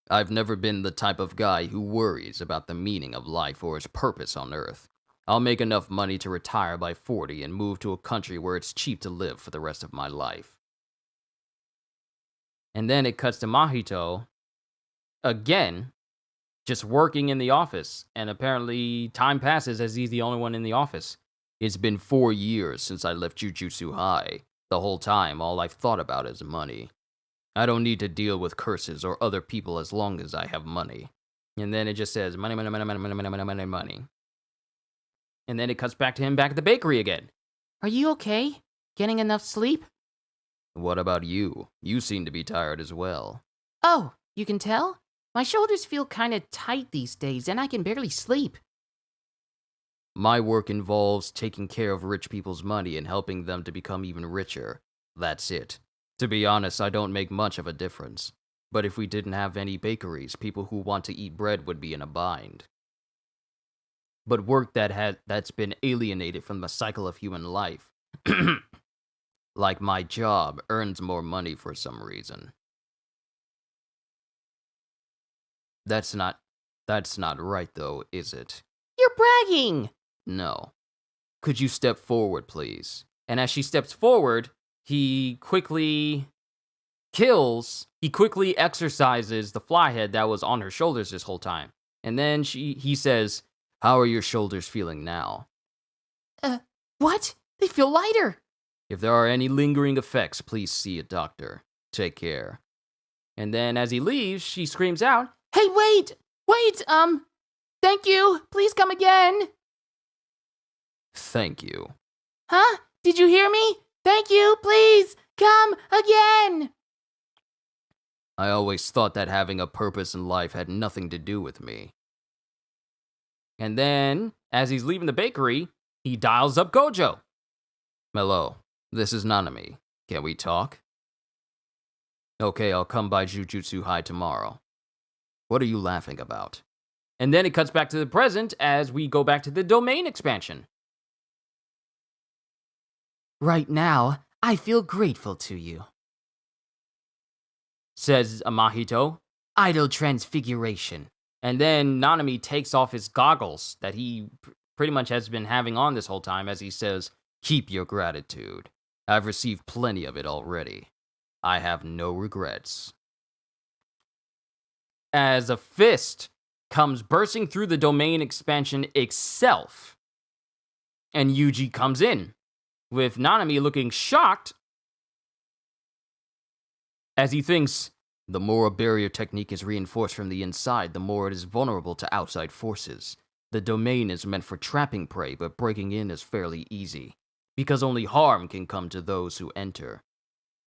I've never been the type of guy who worries about the meaning of life or its purpose on Earth. I'll make enough money to retire by 40 and move to a country where it's cheap to live for the rest of my life. And then it cuts to Mahito, again, just working in the office, and apparently time passes as he's the only one in the office. It's been 4 years since I left Jujutsu High. The whole time, all I've thought about is money. I don't need to deal with curses or other people as long as I have money. And then it just says, money, money, money, money, money, money, money, money, money. And then it cuts back to him back at the bakery again. "Are you okay? Getting enough sleep?" "What about you? You seem to be tired as well." "Oh, you can tell? My shoulders feel kinda tight these days, and I can barely sleep." My work involves taking care of rich people's money and helping them to become even richer. That's it. To be honest, I don't make much of a difference. But if we didn't have any bakeries, people who want to eat bread would be in a bind. But work that's been alienated from the cycle of human life, like my job, earns more money for some reason. That's not... That's not right, though, is it? You're bragging! No. Could you step forward, please? And as she steps forward, he quickly exercises the fly head that was on her shoulders this whole time. And then he says, "How are your shoulders feeling now?" What? They feel lighter. If there are any lingering effects, please see a doctor. Take care. And then as he leaves, she screams out, Hey, wait! Thank you. Please come again. "Thank you." Huh? Did you hear me? Thank you. Please come again. I always thought that having a purpose in life had nothing to do with me. And then, as he's leaving the bakery, he dials up Gojo. "Hello, this is Nanami. Can we talk?" "Okay, I'll come by Jujutsu High tomorrow." "What are you laughing about?" And then it cuts back to the present as we go back to the domain expansion. Right now, I feel grateful to you, Says Mahito. Idol transfiguration. And then Nanami takes off his goggles that he pretty much has been having on this whole time as he says, "Keep your gratitude. I've received plenty of it already. I have no regrets." As a fist comes bursting through the domain expansion itself, and Yuji comes in, with Nanami looking shocked as he thinks, the more a barrier technique is reinforced from the inside, the more it is vulnerable to outside forces. The domain is meant for trapping prey, but breaking in is fairly easy, because only harm can come to those who enter.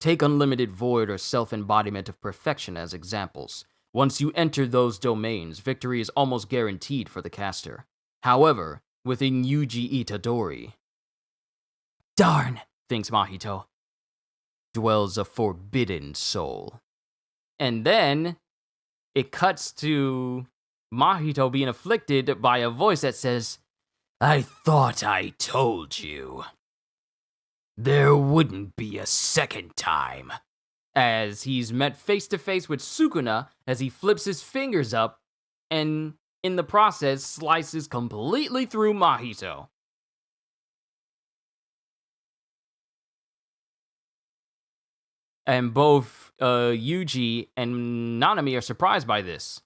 Take unlimited void or self-embodiment of perfection as examples. Once you enter those domains, victory is almost guaranteed for the caster. However, within Yuji Itadori, Darn, thinks Mahito, dwells a forbidden soul. And then it cuts to Mahito being afflicted by a voice that says, "I thought I told you. There wouldn't be a second time." As he's met face to face with Sukuna as he flips his fingers up and in the process slices completely through Mahito. And both Yuji and Nanami are surprised by this.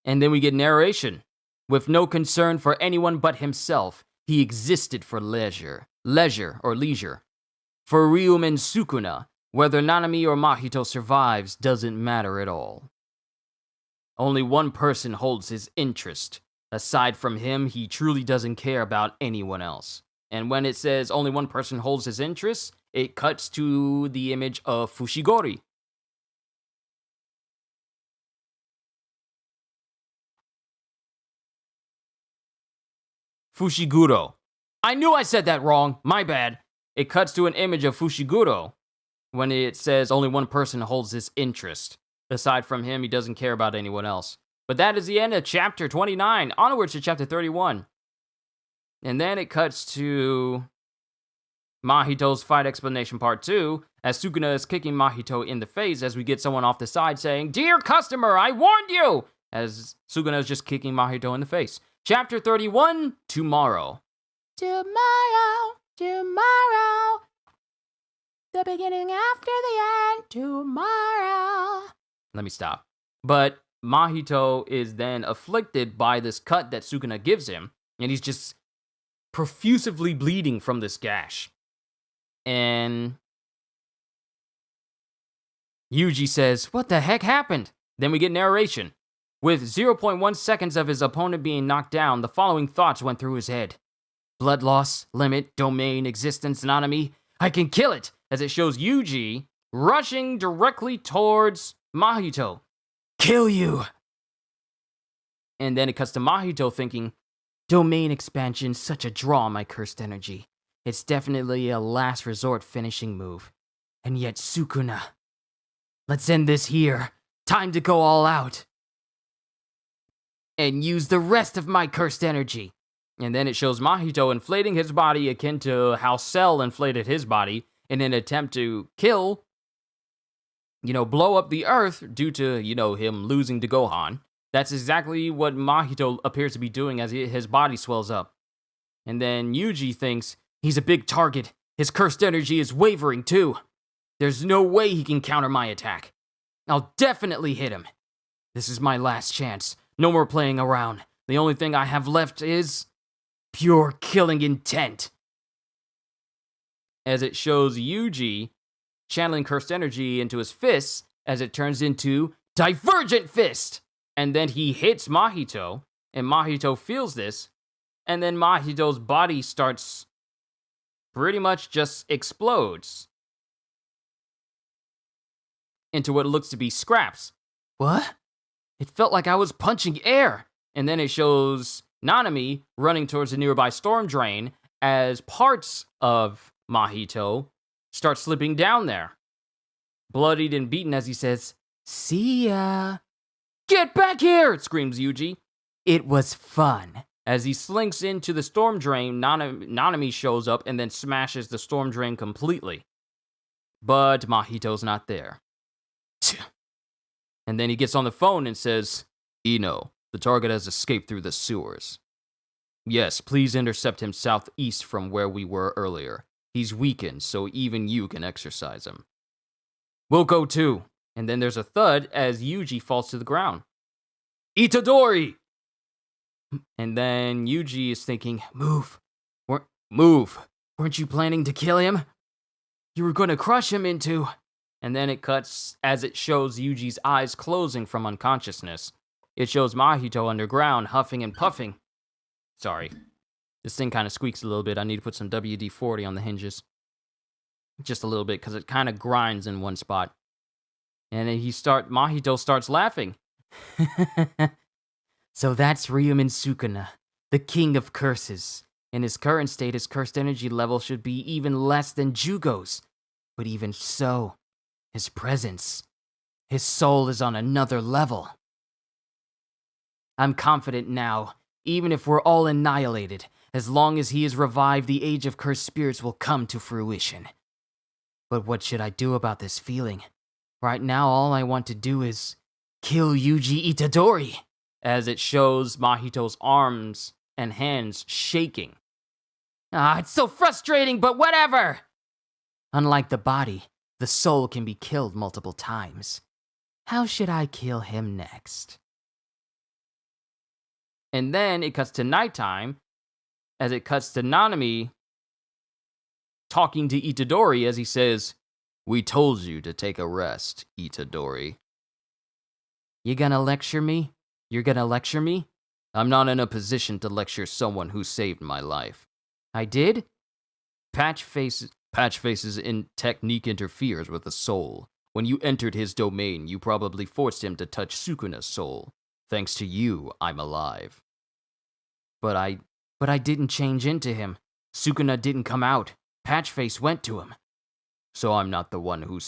And then we get narration. With no concern for anyone but himself, he existed for leisure. For Ryum and Sukuna, whether Nanami or Mahito survives doesn't matter at all. Only one person holds his interest. Aside from him, he truly doesn't care about anyone else. And when it says only one person holds his interest, it cuts to the image of Fushigori. Fushiguro. I knew I said that wrong. My bad. It cuts to an image of Fushiguro when it says only one person holds this interest. Aside from him, he doesn't care about anyone else. But that is the end of chapter 29. Onwards to chapter 31. And then it cuts to Mahito's fight explanation part 2, as Sukuna is kicking Mahito in the face as we get someone off the side saying, "Dear customer, I warned you!" As Sukuna is just kicking Mahito in the face. Chapter 31, tomorrow. Tomorrow. The beginning after the end. Tomorrow. Let me stop. But Mahito is then afflicted by this cut that Sukuna gives him, and he's just profusively bleeding from this gash. And Yuji says, "What the heck happened?" Then we get narration. With 0.1 seconds of his opponent being knocked down, the following thoughts went through his head. Blood loss, limit, domain, existence, Nanami. I can kill it! As it shows Yuji rushing directly towards Mahito. Kill you! And then it cuts to Mahito thinking, domain expansion, such a draw on my cursed energy. It's definitely a last resort finishing move. And yet Sukuna. Let's end this here. Time to go all out. And use the rest of my cursed energy. And then it shows Mahito inflating his body akin to how Cell inflated his body in an attempt to kill blow up the earth due to, him losing to Gohan. That's exactly what Mahito appears to be doing as his body swells up. And then Yuji thinks he's a big target. His cursed energy is wavering too. There's no way he can counter my attack. I'll definitely hit him. This is my last chance. No more playing around. The only thing I have left is pure killing intent. As it shows Yuji channeling cursed energy into his fists as it turns into Divergent Fist. And then he hits Mahito, and Mahito feels this, and then Mahito's body starts pretty much just explodes into what looks to be scraps. What? It felt like I was punching air. And then it shows Nanami running towards a nearby storm drain as parts of Mahito start slipping down there. Bloodied and beaten as he says, "See ya." "Get back here!" screams Yuji. "It was fun." As he slinks into the storm drain, Nanami shows up and then smashes the storm drain completely. But Mahito's not there. And then he gets on the phone and says, "Ino, the target has escaped through the sewers. Yes, please intercept him southeast from where we were earlier. He's weakened, so even you can exercise him." "We'll go too." And then there's a thud as Yuji falls to the ground. "Itadori!" And then Yuji is thinking, Move. Weren't you planning to kill him? You were going to crush him into... And then it cuts as it shows Yuji's eyes closing from unconsciousness. It shows Mahito underground, huffing and puffing. Sorry. This thing kind of squeaks a little bit. I need to put some WD-40 on the hinges. Just a little bit, because it kind of grinds in one spot. And then Mahito starts laughing. "So that's Ryumin Sukuna, the king of curses. In his current state, his cursed energy level should be even less than Jugo's. But even so, his presence, his soul is on another level. I'm confident now, even if we're all annihilated, as long as he is revived, the age of cursed spirits will come to fruition. But what should I do about this feeling? Right now, all I want to do is kill Yuji Itadori." As it shows Mahito's arms and hands shaking. It's so frustrating, but whatever! Unlike the body, the soul can be killed multiple times. How should I kill him next? And then it cuts to nighttime, as it cuts to Nanami talking to Itadori as he says, "We told you to take a rest, Itadori." You gonna lecture me? You're gonna lecture me? I'm not in a position to lecture someone who saved my life. I did? Patchface's technique interferes with the soul. When you entered his domain, you probably forced him to touch Sukuna's soul. Thanks to you, I'm alive. But I didn't change into him. Sukuna didn't come out. Patchface went to him. So I'm not the one who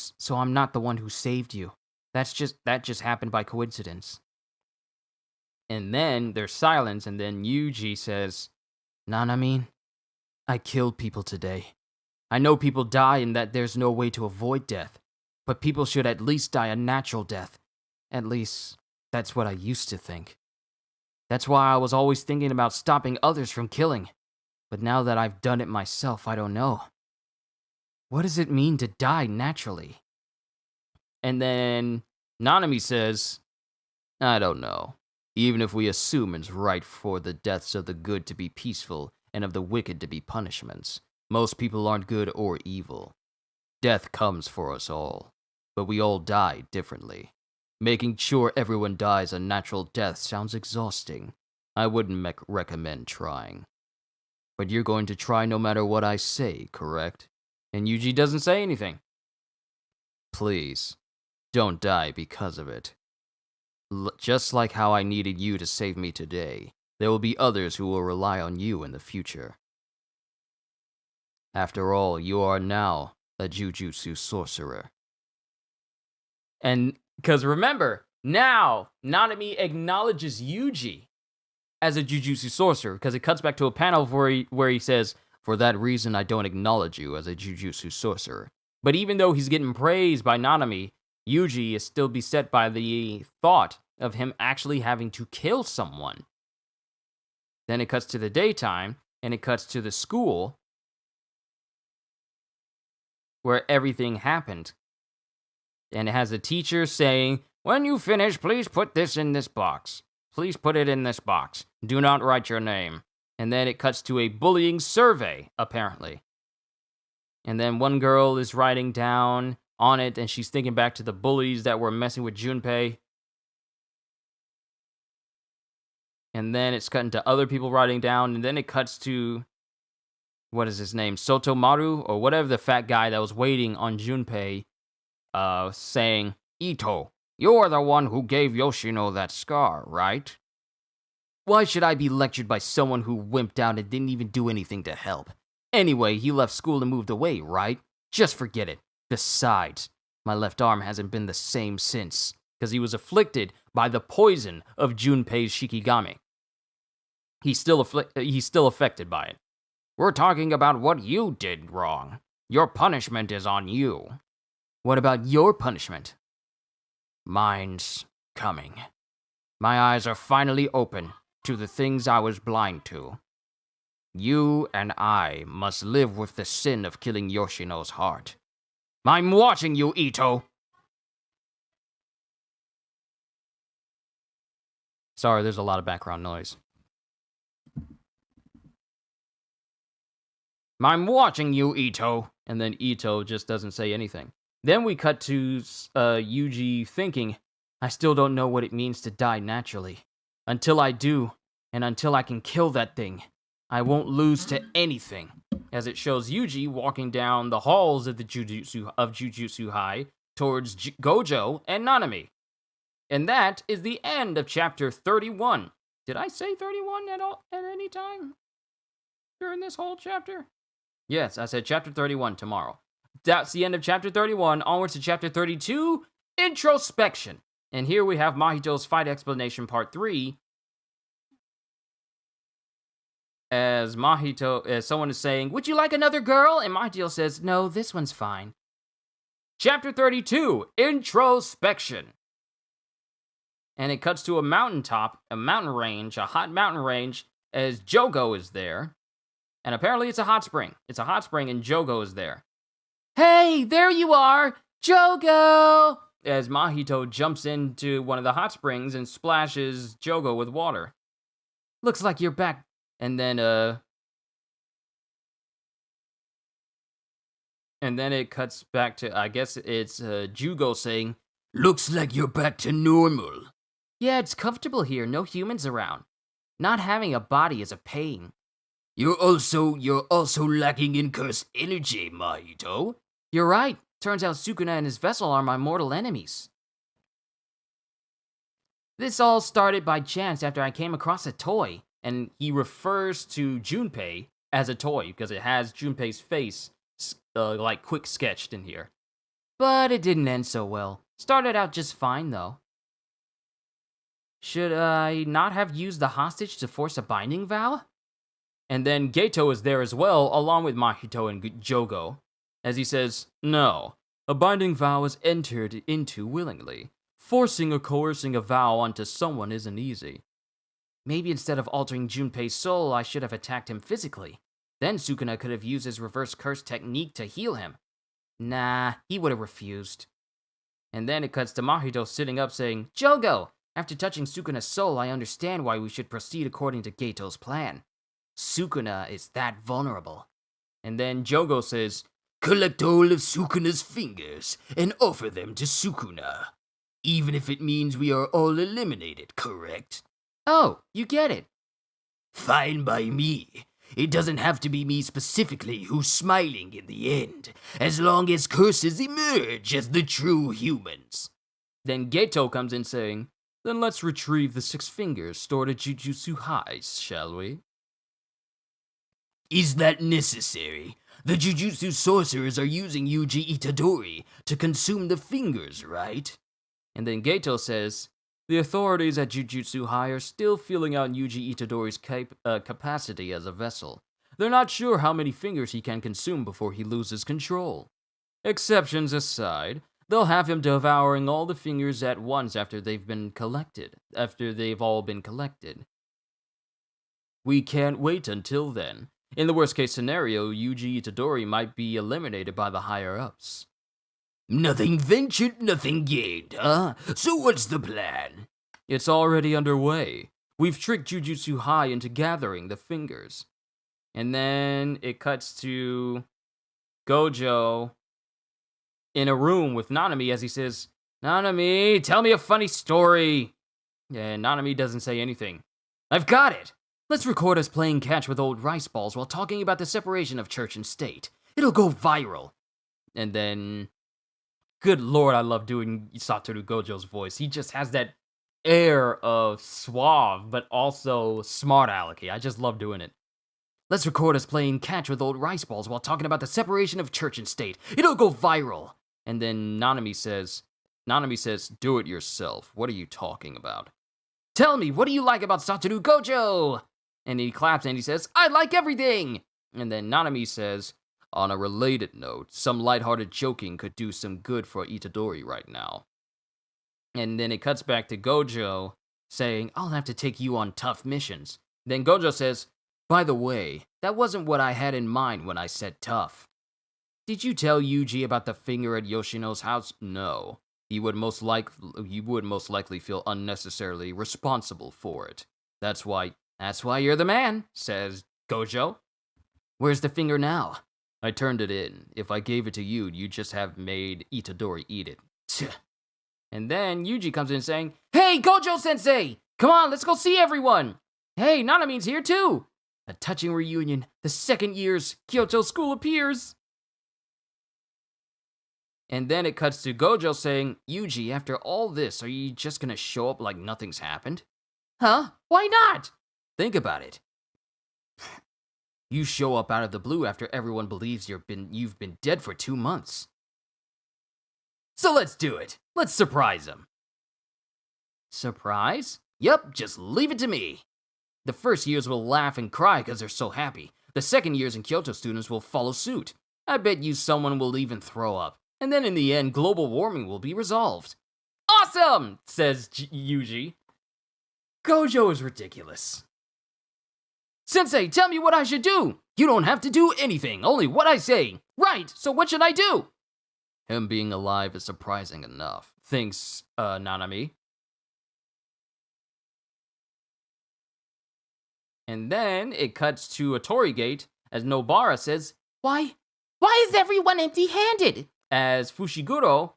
saved you. That just happened by coincidence. And then there's silence, and then Yuji says, "Nanami, I killed people today. I know people die and that there's no way to avoid death, but people should at least die a natural death. At least, that's what I used to think. That's why I was always thinking about stopping others from killing. But now that I've done it myself, I don't know. What does it mean to die naturally?" And then Nanami says, "I don't know. Even if we assume it's right for the deaths of the good to be peaceful and of the wicked to be punishments, most people aren't good or evil. Death comes for us all, but we all die differently. Making sure everyone dies a natural death sounds exhausting. I wouldn't recommend trying. But you're going to try no matter what I say, correct?" And Yuji doesn't say anything. "Please, don't die because of it. Just like how I needed you to save me today, there will be others who will rely on you in the future. After all, you are now a Jujutsu sorcerer." And, because remember, now Nanami acknowledges Yuji as a Jujutsu sorcerer, because it cuts back to a panel where he says, "For that reason, I don't acknowledge you as a Jujutsu sorcerer." But even though he's getting praised by Nanami, Yuji is still beset by the thought of him actually having to kill someone. Then it cuts to the daytime, and it cuts to the school where everything happened. And it has a teacher saying, "When you finish, please put this in this box. Please put it in this box. Do not write your name." And then it cuts to a bullying survey, apparently. And then one girl is writing down on it, and she's thinking back to the bullies that were messing with Junpei. And then it's cutting to other people writing down, and then it cuts to, what is his name, Sotomaru, or whatever, the fat guy that was waiting on Junpei, saying, "Ito, you're the one who gave Yoshino that scar, right? Why should I be lectured by someone who wimped out and didn't even do anything to help? Anyway, he left school and moved away, right? Just forget it. Besides, my left arm hasn't been the same since, because he was afflicted by the poison of Junpei's Shikigami. He's still affected by it. We're talking about what you did wrong. Your punishment is on you." "What about your punishment?" "Mine's coming. My eyes are finally open to the things I was blind to. You and I must live with the sin of killing Yoshino's heart. I'm watching you, Ito!" Sorry, there's a lot of background noise. "I'm watching you, Ito!" And then Ito just doesn't say anything. Then we cut to Yuji thinking, "I still don't know what it means to die naturally. Until I do, and until I can kill that thing, I won't lose to anything." As it shows Yuji walking down the halls of Jujutsu High towards Gojo and Nanami. And that is the end of chapter 31. Did I say 31 at any time during this whole chapter? Yes, I said chapter 31 tomorrow. That's the end of chapter 31. Onwards to chapter 32, introspection. And here we have Mahito's fight explanation part 3. As someone is saying, "Would you like another girl?" And Mahito says, "No, this one's fine." Chapter 32, introspection. And it cuts to a mountaintop, a mountain range, a hot mountain range, as Jogo is there. And apparently it's a hot spring. It's a hot spring and Jogo is there. "Hey, there you are, Jogo!" As Mahito jumps into one of the hot springs and splashes Jogo with water. "Looks like you're back." And then it cuts back to, I guess it's Jugo saying, "Looks like you're back to normal." "Yeah, it's comfortable here, no humans around. Not having a body is a pain." You're also lacking in cursed energy, Mahito." "You're right. Turns out Sukuna and his vessel are my mortal enemies. This all started by chance after I came across a toy." And he refers to Junpei as a toy because it has Junpei's face like quick sketched in here. "But it didn't end so well. Started out just fine though." "Should I not have used the hostage to force a binding vow?" And then Geto is there as well, along with Mahito and Jogo, as he says, "No, a binding vow is entered into willingly. Forcing or coercing a vow onto someone isn't easy. Maybe instead of altering Junpei's soul, I should have attacked him physically. Then Sukuna could have used his reverse curse technique to heal him. Nah, he would have refused." And then it cuts to Mahito sitting up saying, "Jogo, after touching Sukuna's soul, I understand why we should proceed according to Geto's plan. Sukuna is that vulnerable." And then Jogo says, "Collect all of Sukuna's fingers and offer them to Sukuna. Even if it means we are all eliminated, correct?" "Oh, you get it." "Fine by me. It doesn't have to be me specifically who's smiling in the end, as long as curses emerge as the true humans." Then Geto comes in saying, "Then let's retrieve the 6 fingers stored at Jujutsu High, shall we?" "Is that necessary? The Jujutsu sorcerers are using Yuji Itadori to consume the fingers, right?" And then Geto says, "The authorities at Jujutsu High are still feeling out Yuji Itadori's capacity as a vessel. They're not sure how many fingers he can consume before he loses control. Exceptions aside, They'll have him devouring all the fingers at once after they've all been collected. We can't wait until then. In the worst case scenario, Yuji Itadori might be eliminated by the higher-ups. Nothing ventured, nothing gained, huh? So what's the plan? It's already underway. We've tricked Jujutsu High into gathering the fingers. And then it cuts to Gojo in a room with Nanami as he says, "Nanami, tell me a funny story." And Nanami doesn't say anything. "I've got it! Let's record us playing catch with old rice balls while talking about the separation of church and state. It'll go viral." And then, good lord, I love doing Satoru Gojo's voice. He just has that air of suave, but also smart alecky. I just love doing it. "Let's record us playing catch with old rice balls while talking about the separation of church and state. It'll go viral." And then Nanami says, "Do it yourself. What are you talking about?" "Tell me, what do you like about Satoru Gojo?" And he claps and he says, "I like everything." And then Nanami says, "On a related note, some lighthearted joking could do some good for Itadori right now." And then it cuts back to Gojo saying, "I'll have to take you on tough missions." Then Gojo says, "By the way, that wasn't what I had in mind when I said tough. Did you tell Yuji about the finger at Yoshino's house? No. He would most likely feel unnecessarily responsible for it. That's why you're the man," says Gojo. "Where's the finger now?" "I turned it in. If I gave it to you, you'd just have made Itadori eat it." And then Yuji comes in saying, "Hey, Gojo-sensei! Come on, let's go see everyone! Hey, Nanami's here too! A touching reunion. The second year's Kyoto school appears." And then it cuts to Gojo saying, "Yuji, after all this, are you just gonna show up like nothing's happened?" "Huh? Why not?" "Think about it. You show up out of the blue after everyone believes you've been dead for 2 months. So let's do it. Let's surprise him." "Surprise?" "Yup, just leave it to me. The first years will laugh and cry because they're so happy. The second years and Kyoto students will follow suit. I bet you someone will even throw up. And then in the end, global warming will be resolved." "Awesome!" says Yuji. Gojo is ridiculous. "Sensei, tell me what I should do." "You don't have to do anything, only what I say." "Right, so what should I do?" "Him being alive is surprising enough," thinks Nanami. And then it cuts to a Torii Gate as Nobara says, Why is everyone empty-handed?" As Fushiguro,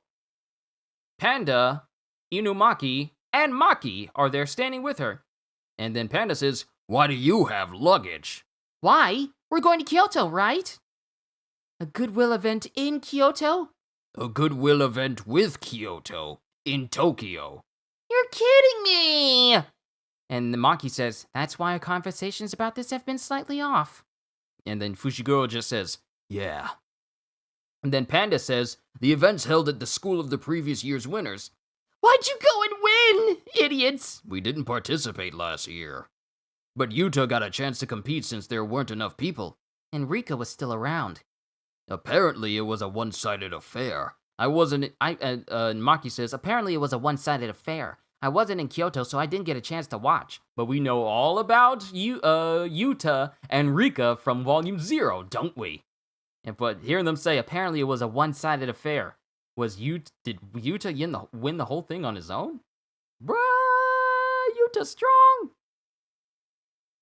Panda, Inumaki, and Maki are there standing with her. And then Panda says, "Why do you have luggage?" "Why? We're going to Kyoto, right?" "A goodwill event in Kyoto?" A goodwill event with Kyoto in Tokyo. "You're kidding me!" And Maki says, "That's why our conversations about this have been slightly off." And then Fushiguro just says, "Yeah." And then Panda says, "The event's held at the school of the previous year's winners." "Why'd you go and win, idiots?" "We didn't participate last year. But Yuta got a chance to compete since there weren't enough people." "And Rika was still around." "Apparently it was a one-sided affair. Maki says, "Apparently it was a one-sided affair. I wasn't in Kyoto, so I didn't get a chance to watch. But we know all about Yuta and Rika from Volume 0, don't we?" But hearing them say, "Apparently it was a one-sided affair," did Yuta win the whole thing on his own? Bruh, Yuta strong!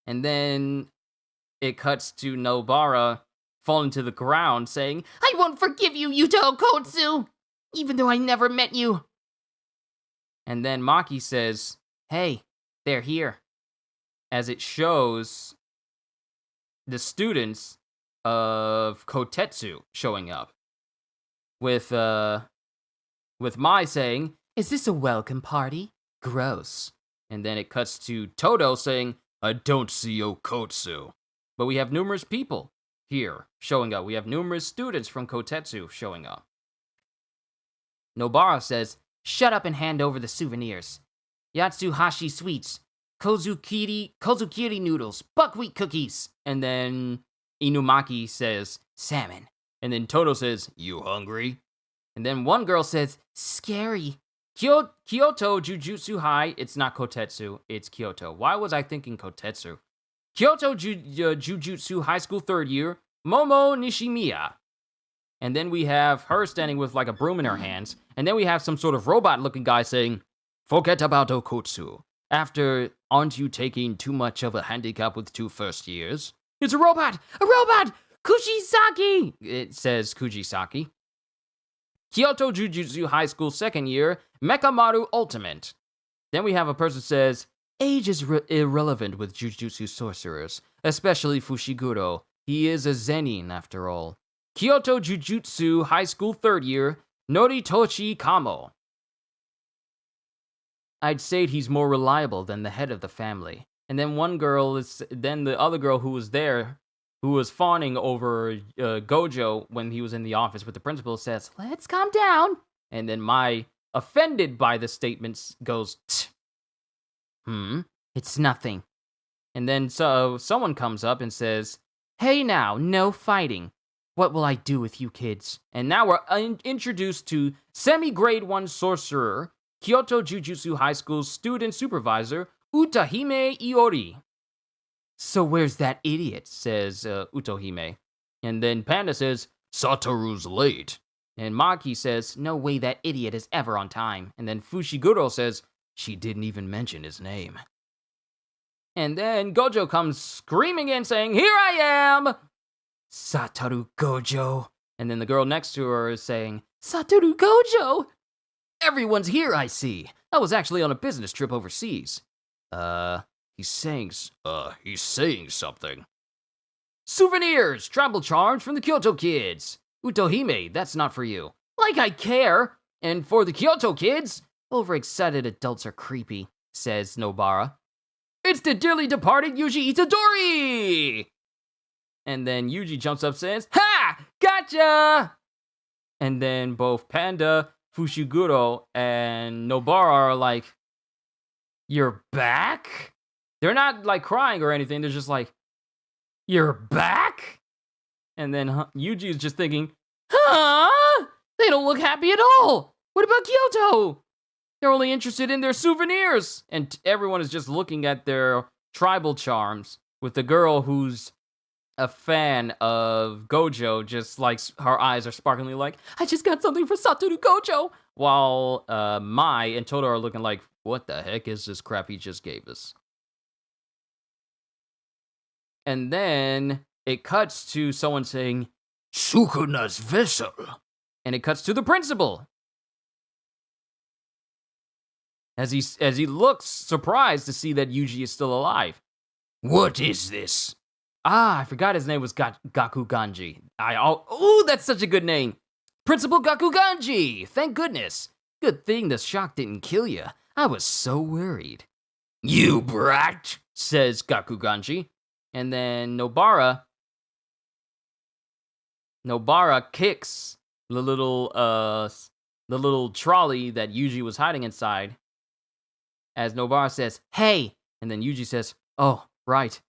And then it cuts to Nobara falling to the ground saying, "I won't forgive you, Yuta Okotsu, even though I never met you." And then Maki says, "Hey, they're here." As it shows the students of Kotetsu showing up. With Mai saying, "Is this a welcome party? Gross." And then it cuts to Todo saying, "I don't see Okotsu." But we have numerous people here showing up. We have numerous students from Kotetsu showing up. Nobara says, "Shut up and hand over the souvenirs. Yatsuhashi sweets, kozukiri noodles, buckwheat cookies." And then Inumaki says, "Salmon." And then Todo says, "You hungry?" And then one girl says, scary. Kyoto Jujutsu High, it's not Kotetsu, it's Kyoto. Why was I thinking Kotetsu? Kyoto Jujutsu High School 3rd year, Momo Nishimiya. And then we have her standing with like a broom in her hands. And then we have some sort of robot-looking guy saying, forget about Okutsu. Aren't you taking too much of a handicap with 2 first years? It's a robot! A robot! Kujisaki! It says Kujisaki. Kyoto Jujutsu High School 2nd year, Mekamaru Ultimate. Then we have a person who says, age is irrelevant with Jujutsu sorcerers, especially Fushiguro. He is a Zenin after all. Kyoto Jujutsu High School 3rd year, Noritoshi Kamo. I'd say he's more reliable than the head of the family. And then the other girl who was there, who was fawning over Gojo when he was in the office with the principal, says, let's calm down. And then Mai, offended by the statements, goes, it's nothing. And then so someone comes up and says, hey now, no fighting. What will I do with you kids? And now we're introduced to semi-grade 1 sorcerer, Kyoto Jujutsu High School student supervisor, Utahime Iori. So where's that idiot, says Utohime. And then Panda says, Satoru's late. And Maki says, no way that idiot is ever on time. And then Fushiguro says, she didn't even mention his name. And then Gojo comes screaming in saying, here I am! Satoru Gojo. And then the girl next to her is saying, Satoru Gojo! Everyone's here, I see. I was actually on a business trip overseas. He's saying something. Souvenirs! Tribal charms from the Kyoto kids! Utohime, that's not for you. Like I care! And for the Kyoto kids, overexcited adults are creepy, says Nobara. It's the dearly departed Yuji Itadori! And then Yuji jumps up and says, ha! Gotcha! And then both Panda, Fushiguro, and Nobara are like, you're back? They're not like crying or anything, they're just like, you're back? And then Yuji is just thinking, huh? They don't look happy at all! What about Kyoto? They're only interested in their souvenirs! And everyone is just looking at their tribal charms, with the girl who's a fan of Gojo, just like her eyes are sparkling like, I just got something for Satoru Gojo! While Mai and Toto are looking like, what the heck is this crap he just gave us? And then it cuts to someone saying, Sukuna's vessel. And it cuts to the principal. As he looks surprised to see that Yuji is still alive. What is this? I forgot his name was Gaku Ganji. Oh, that's such a good name. Principal Gaku Ganji! Thank goodness. Good thing the shock didn't kill you. I was so worried. You brat, says Gaku Ganji. And then Nobara kicks the little trolley that Yuji was hiding inside. As Nobara says, hey! And then Yuji says, oh, right.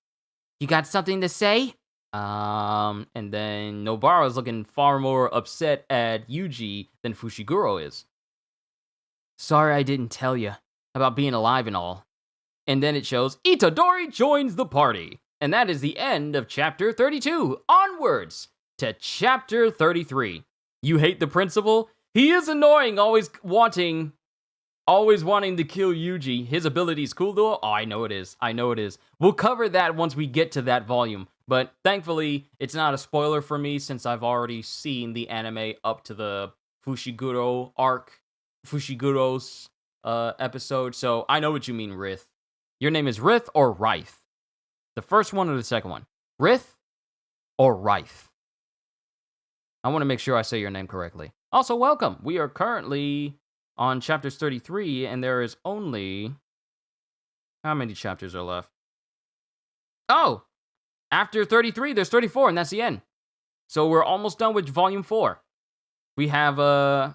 You got something to say? And then Nobara is looking far more upset at Yuji than Fushiguro is. Sorry I didn't tell you about being alive and all. And then it shows Itadori joins the party. And that is the end of chapter 32. Onwards to chapter 33. You hate the principal? He is annoying, always wanting to kill Yuji. His ability is cool though. Oh, I know it is. We'll cover that once we get to that volume. But thankfully, it's not a spoiler for me since I've already seen the anime up to the Fushiguro arc, Fushiguro's episode. So I know what you mean, Rith. Your name is Rith or Rith? The first one or the second one? Rith or Rith? I want to make sure I say your name correctly. Also, welcome. We are currently on chapters 33, and there is only... How many chapters are left? Oh! After 33, there's 34, and that's the end. So we're almost done with volume 4. We have,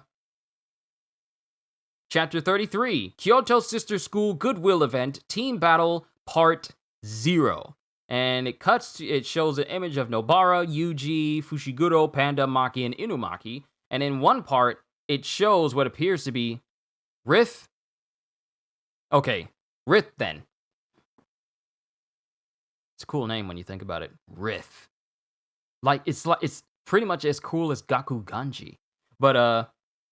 Chapter 33, Kyoto Sister School Goodwill Event, Team Battle, Part 0. And it shows an image of Nobara, Yuji, Fushiguro, Panda, Maki, and Inumaki. And in one part, it shows what appears to be Rith. Okay, Rith then. It's a cool name when you think about it. Rith. It's pretty much as cool as Gaku Ganji. But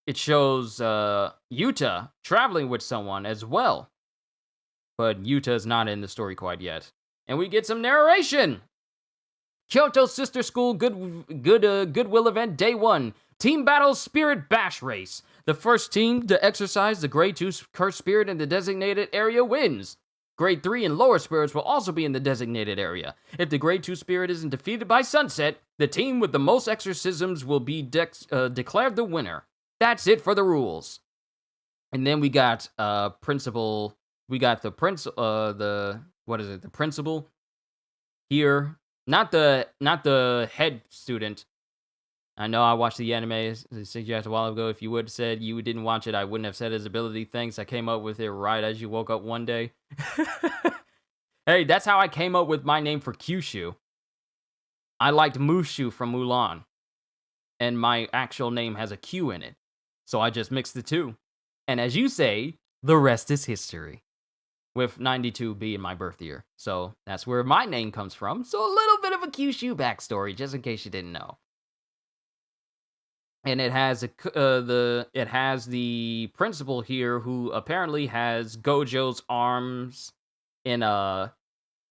it shows Yuta traveling with someone as well. But Yuta's not in the story quite yet. And we get some narration. Kyoto Sister School Goodwill Event Day 1. Team Battle Spirit Bash Race. The first team to exercise the Grade 2 Cursed Spirit in the designated area wins. Grade 3 and lower spirits will also be in the designated area. If the Grade 2 spirit isn't defeated by sunset, the team with the most exorcisms will be declared the winner. That's it for the rules. And then we got principal. We got the the principal here. Not the head student. I know I watched the anime suggest a while ago. If you would have said you didn't watch it, I wouldn't have said his ability. Thanks. I came up with it right as you woke up one day. Hey, that's how I came up with my name for Kyushu. I liked Mushu from Mulan. And my actual name has a Q in it. So I just mixed the two. And as you say, the rest is history. With 92 being my birth year. So that's where my name comes from. So a little bit of a Kyushu backstory, just in case you didn't know. And it has the principal here who apparently has Gojo's arms in a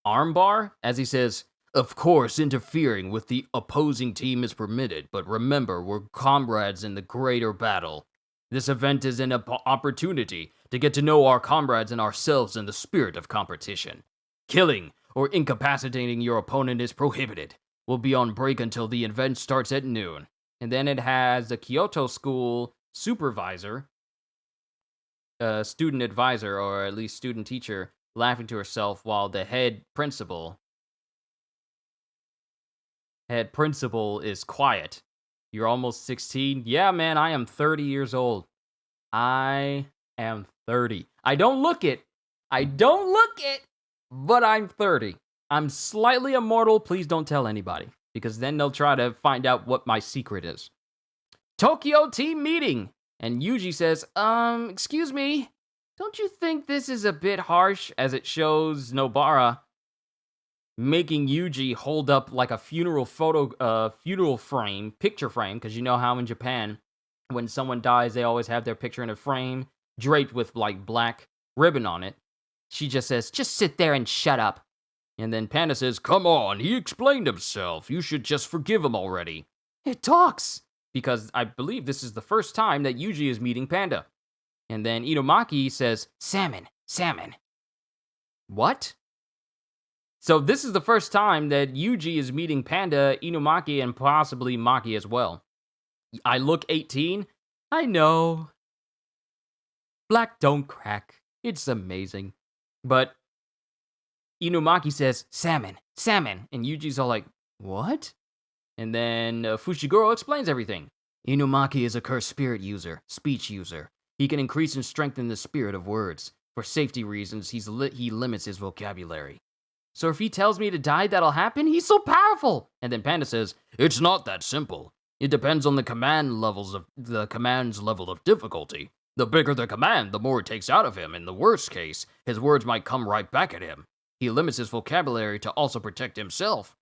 armbar, as he says, "Of course, interfering with the opposing team is permitted, but remember, we're comrades in the greater battle. This event is an opportunity to get to know our comrades and ourselves in the spirit of competition. Killing or incapacitating your opponent is prohibited. We'll be on break until the event starts at noon." And then it has the Kyoto School supervisor, student advisor, or at least student teacher, laughing to herself while the head principal is quiet. "You're almost 16? Yeah, man, I am 30 years old. I am 30. I don't look it, but I'm 30. I'm slightly immortal. Please don't tell anybody, because then they'll try to find out what my secret is." Tokyo team meeting. And Yuji says, excuse me, don't you think this is a bit harsh, as it shows Nobara making Yuji hold up like a funeral frame, picture frame, because you know how in Japan, when someone dies, they always have their picture in a frame, draped with like black ribbon on it. She just says, "Just sit there and shut up." And then Panda says, "Come on, he explained himself. You should just forgive him already." It talks! Because I believe this is the first time that Yuji is meeting Panda. And then Inomaki says, "Salmon, salmon." What? So this is the first time that Yuji is meeting Panda, Inomaki, and possibly Maki as well. I look 18? I know. Black don't crack. It's amazing. But Inomaki says, "Salmon, salmon." And Yuji's all like, "What?" And then Fushiguro explains everything. Inomaki is a cursed spirit user, speech user. He can increase and strengthen the spirit of words. For safety reasons, he limits his vocabulary. So if he tells me to die, that'll happen? He's so powerful! And then Panda says, "It's not that simple. It depends on the command's level of difficulty. The bigger the command, the more it takes out of him. In the worst case, his words might come right back at him. He limits his vocabulary to also protect himself."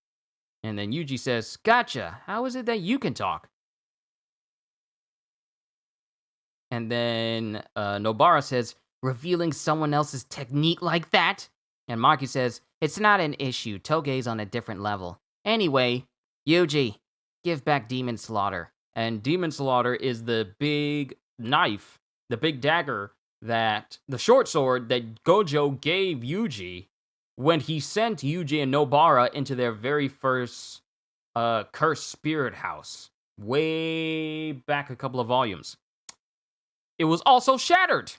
And then Yuji says, "Gotcha. How is it that you can talk?" And then Nobara says, "Revealing someone else's technique like that?" And Maki says, "It's not an issue. Togei's on a different level. Anyway, Yuji, give back Demon Slaughter." And Demon Slaughter is the big knife, the big dagger, the short sword that Gojo gave Yuji when he sent Yuji and Nobara into their very first cursed spirit house, way back a couple of volumes. It was also shattered.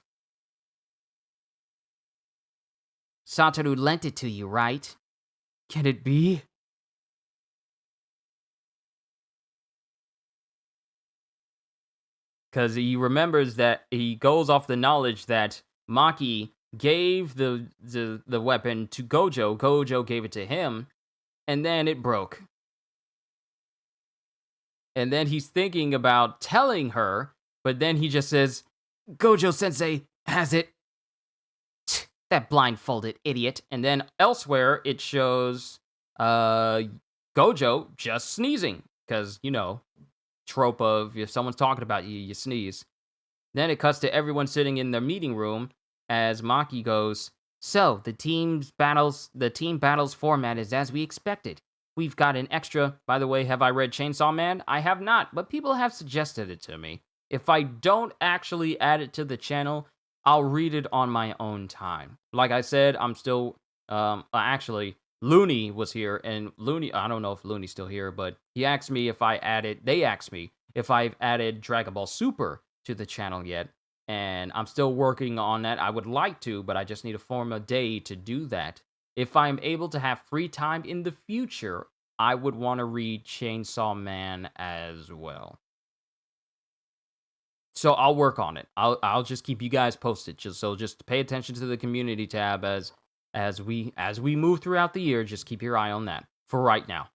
Satoru lent it to you, right? Can it be? Because he remembers that he goes off the knowledge that Maki gave the weapon to Gojo. Gojo gave it to him, and then it broke. And then he's thinking about telling her But then he just says, Gojo-sensei has it. That blindfolded idiot. And then elsewhere, it shows Gojo just sneezing. Because, trope of if someone's talking about you, you sneeze. Then it cuts to everyone sitting in their meeting room as Maki goes, so, the team battles format is as we expected. We've got an extra, by the way, have I read Chainsaw Man? I have not, but people have suggested it to me. If I don't actually add it to the channel, I'll read it on my own time. Like I said, I'm still, actually, Looney was here, and Looney, I don't know if Looney's still here, but he asked me if they asked me if I've added Dragon Ball Super to the channel yet. And I'm still working on that. I would like to, but I just need to form a day to do that. If I'm able to have free time in the future, I would want to read Chainsaw Man as well. So I'll work on it. I'll just keep you guys posted. Just pay attention to the community tab as we move throughout the year. Just keep your eye on that for right now.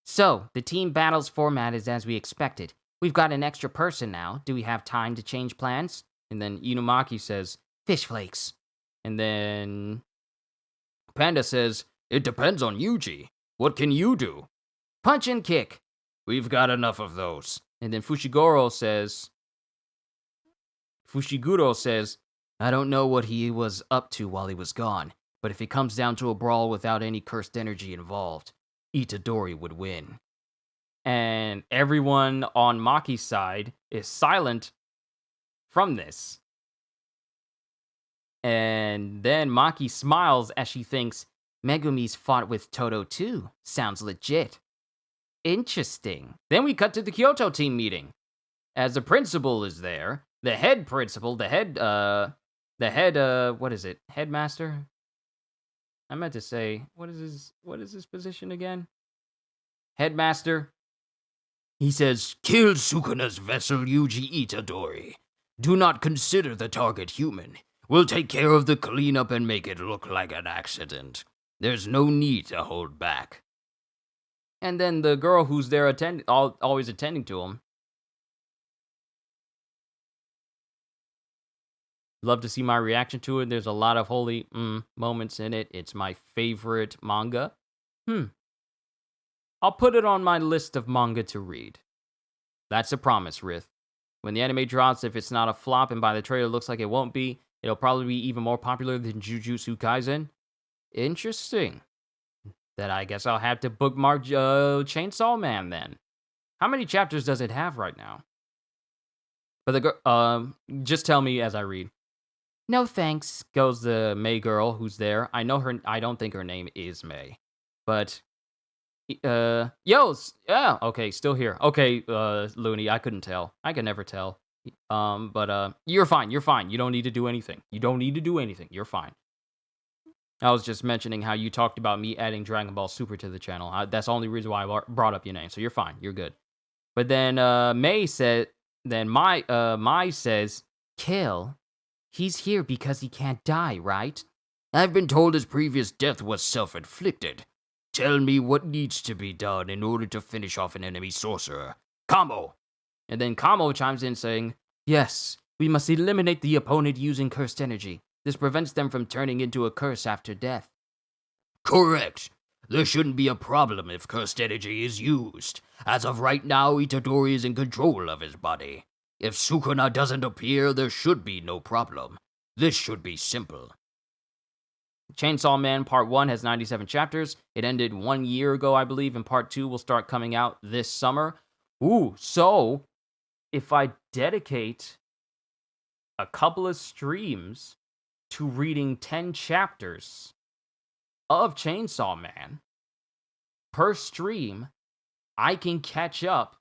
So the team battles format is as we expected. We've got an extra person now. Do we have time to change plans? And then Inumaki says, fish flakes. And then Panda says, it depends on Yuji. What can you do? Punch and kick. We've got enough of those. And then Fushiguro says, I don't know what he was up to while he was gone, but if it comes down to a brawl without any cursed energy involved, Itadori would win. And everyone on Maki's side is silent from this. And then Maki smiles as she thinks, Megumi's fought with Todo too. Sounds legit. Interesting. Then we cut to the Kyoto team meeting. As the principal is there, the head principal, what is it? Headmaster? I meant to say, what is his position again? Headmaster. He says, kill Sukuna's vessel Yuji Itadori. Do not consider the target human. We'll take care of the cleanup and make it look like an accident. There's no need to hold back. And then the girl who's there always attending to him. Love to see my reaction to it. There's a lot of holy moments in it. It's my favorite manga. I'll put it on my list of manga to read. That's a promise, Rith. When the anime drops, if it's not a flop and by the trailer looks like it won't be, it'll probably be even more popular than Jujutsu Kaisen. Interesting. Then I guess I'll have to bookmark Chainsaw Man then. How many chapters does it have right now? But the girl, just tell me as I read. No thanks, goes the May girl who's there. I don't think her name is May. But yeah, okay, still here. Okay, Looney, I couldn't tell. I can never tell. But you're fine. You don't need to do anything. You're fine. I was just mentioning how you talked about me adding Dragon Ball Super to the channel. That's the only reason why I brought up your name. So you're fine. You're good. But then Mai says, kill. He's here because he can't die, right? I've been told his previous death was self-inflicted. Tell me what needs to be done in order to finish off an enemy sorcerer. Kamo! And then Kamo chimes in saying, yes, we must eliminate the opponent using cursed energy. This prevents them from turning into a curse after death. Correct. There shouldn't be a problem if cursed energy is used. As of right now, Itadori is in control of his body. If Sukuna doesn't appear, there should be no problem. This should be simple. Chainsaw Man Part 1 has 97 chapters. It ended 1 year ago, I believe, and Part 2 will start coming out this summer. Ooh, so if I dedicate a couple of streams to reading 10 chapters of Chainsaw Man per stream, I can catch up.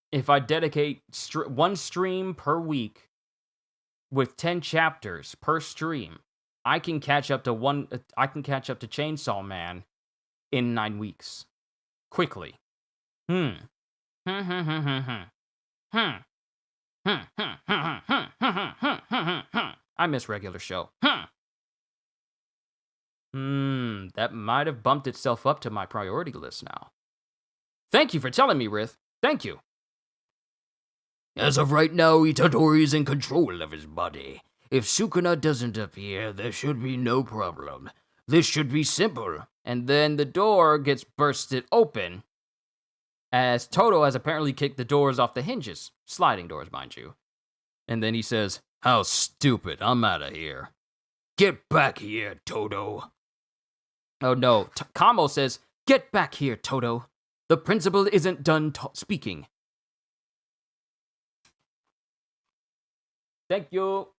If I dedicate one stream per week with 10 chapters per stream, I can catch up to Chainsaw Man in 9 weeks. Quickly. I miss regular show. That might have bumped itself up to my priority list now. Thank you for telling me, Rith. Thank you. As of right now, Itadori is in control of his body. If Sukuna doesn't appear, there should be no problem. This should be simple. And then the door gets bursted open, as Toto has apparently kicked the doors off the hinges. Sliding doors, mind you. And then he says, "How stupid, I'm out of here." Get back here, Toto. Oh no, Kamo says, "Get back here, Toto. The principal isn't done speaking." Thank you.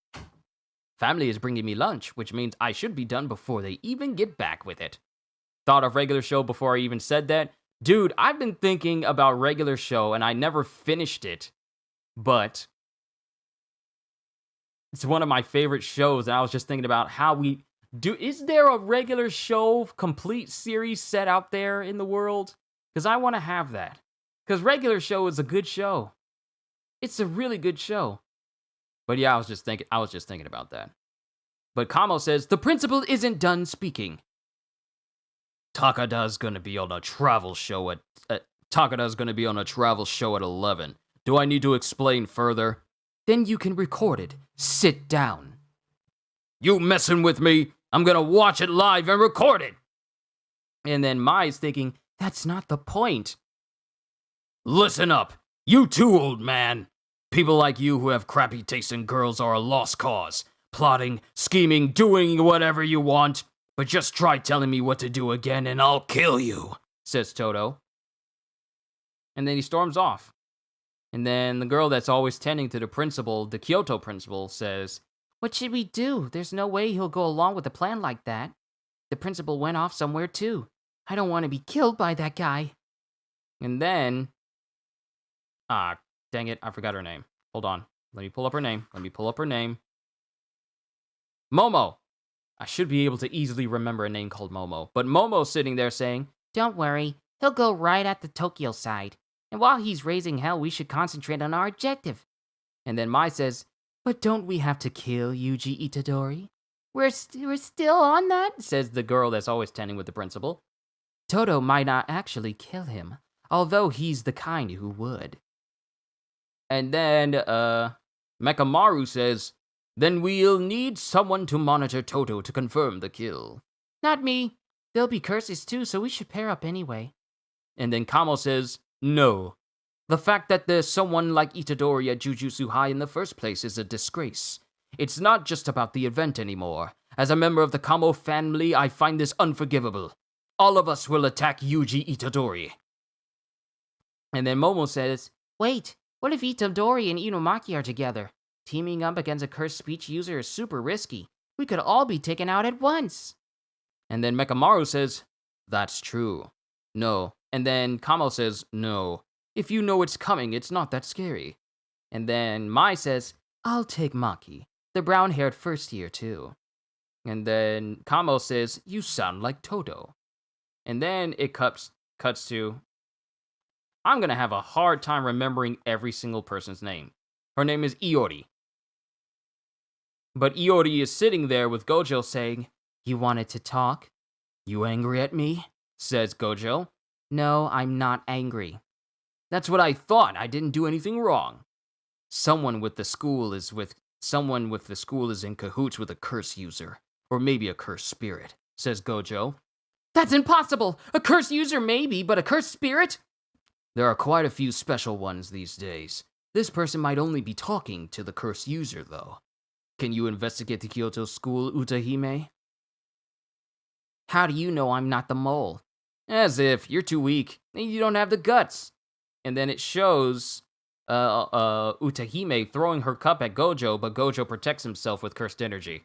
Family is bringing me lunch, which means I should be done before they even get back with it. Thought of regular show before I even said that? Dude, I've been thinking about regular show and I never finished it. But it's one of my favorite shows, and I was just thinking about how we do. Is there a regular show complete series set out there in the world? Because I want to have that. Because regular show is a good show. It's a really good show. But yeah, I was just thinking about that. But Kamo says, the principal isn't done speaking. Takada's gonna be on a travel show at 11. Do I need to explain further? Then you can record it. Sit down. You messing with me? I'm gonna watch it live and record it. And then Mai's thinking, that's not the point. Listen up, you too, old man. People like you who have crappy taste in girls are a lost cause. Plotting, scheming, doing whatever you want. But just try telling me what to do again and I'll kill you, says Toto. And then he storms off. And then the girl that's always tending to the principal, the Kyoto principal, says, what should we do? There's no way he'll go along with a plan like that. The principal went off somewhere too. I don't want to be killed by that guy. And then... dang it, I forgot her name. Hold on. Let me pull up her name. Momo. I should be able to easily remember a name called Momo. But Momo's sitting there saying, don't worry, he'll go right at the Tokyo side. And while he's raising hell, we should concentrate on our objective. And then Mai says, but don't we have to kill Yuji Itadori? We're still on that, says the girl that's always tending with the principal. Toto might not actually kill him, although he's the kind who would. And then, Mekamaru says, then we'll need someone to monitor Toto to confirm the kill. Not me. There'll be curses too, so we should pair up anyway. And then Kamo says, no. The fact that there's someone like Itadori at Jujutsu High in the first place is a disgrace. It's not just about the event anymore. As a member of the Kamo family, I find this unforgivable. All of us will attack Yuji Itadori. And then Momo says, wait, what if Itadori and Inomaki are together? Teaming up against a cursed speech user is super risky. We could all be taken out at once. And then Mekamaru says, that's true. No. And then Kamo says, no. If you know it's coming, it's not that scary. And then Mai says, I'll take Maki. The brown-haired first year too. And then Kamo says, you sound like Toto. And then it cuts to, I'm gonna have a hard time remembering every single person's name. Her name is Iori. But Iori is sitting there with Gojo saying, you wanted to talk? You angry at me? Says Gojo. No, I'm not angry. That's what I thought. I didn't do anything wrong. Someone with the school is in cahoots with a curse user. Or maybe a cursed spirit, says Gojo. That's impossible! A cursed user maybe, but a cursed spirit? There are quite a few special ones these days. This person might only be talking to the cursed user, though. Can you investigate the Kyoto school, Utahime? How do you know I'm not the mole? As if, you're too weak, and you don't have the guts. And then it shows Utahime throwing her cup at Gojo, but Gojo protects himself with cursed energy.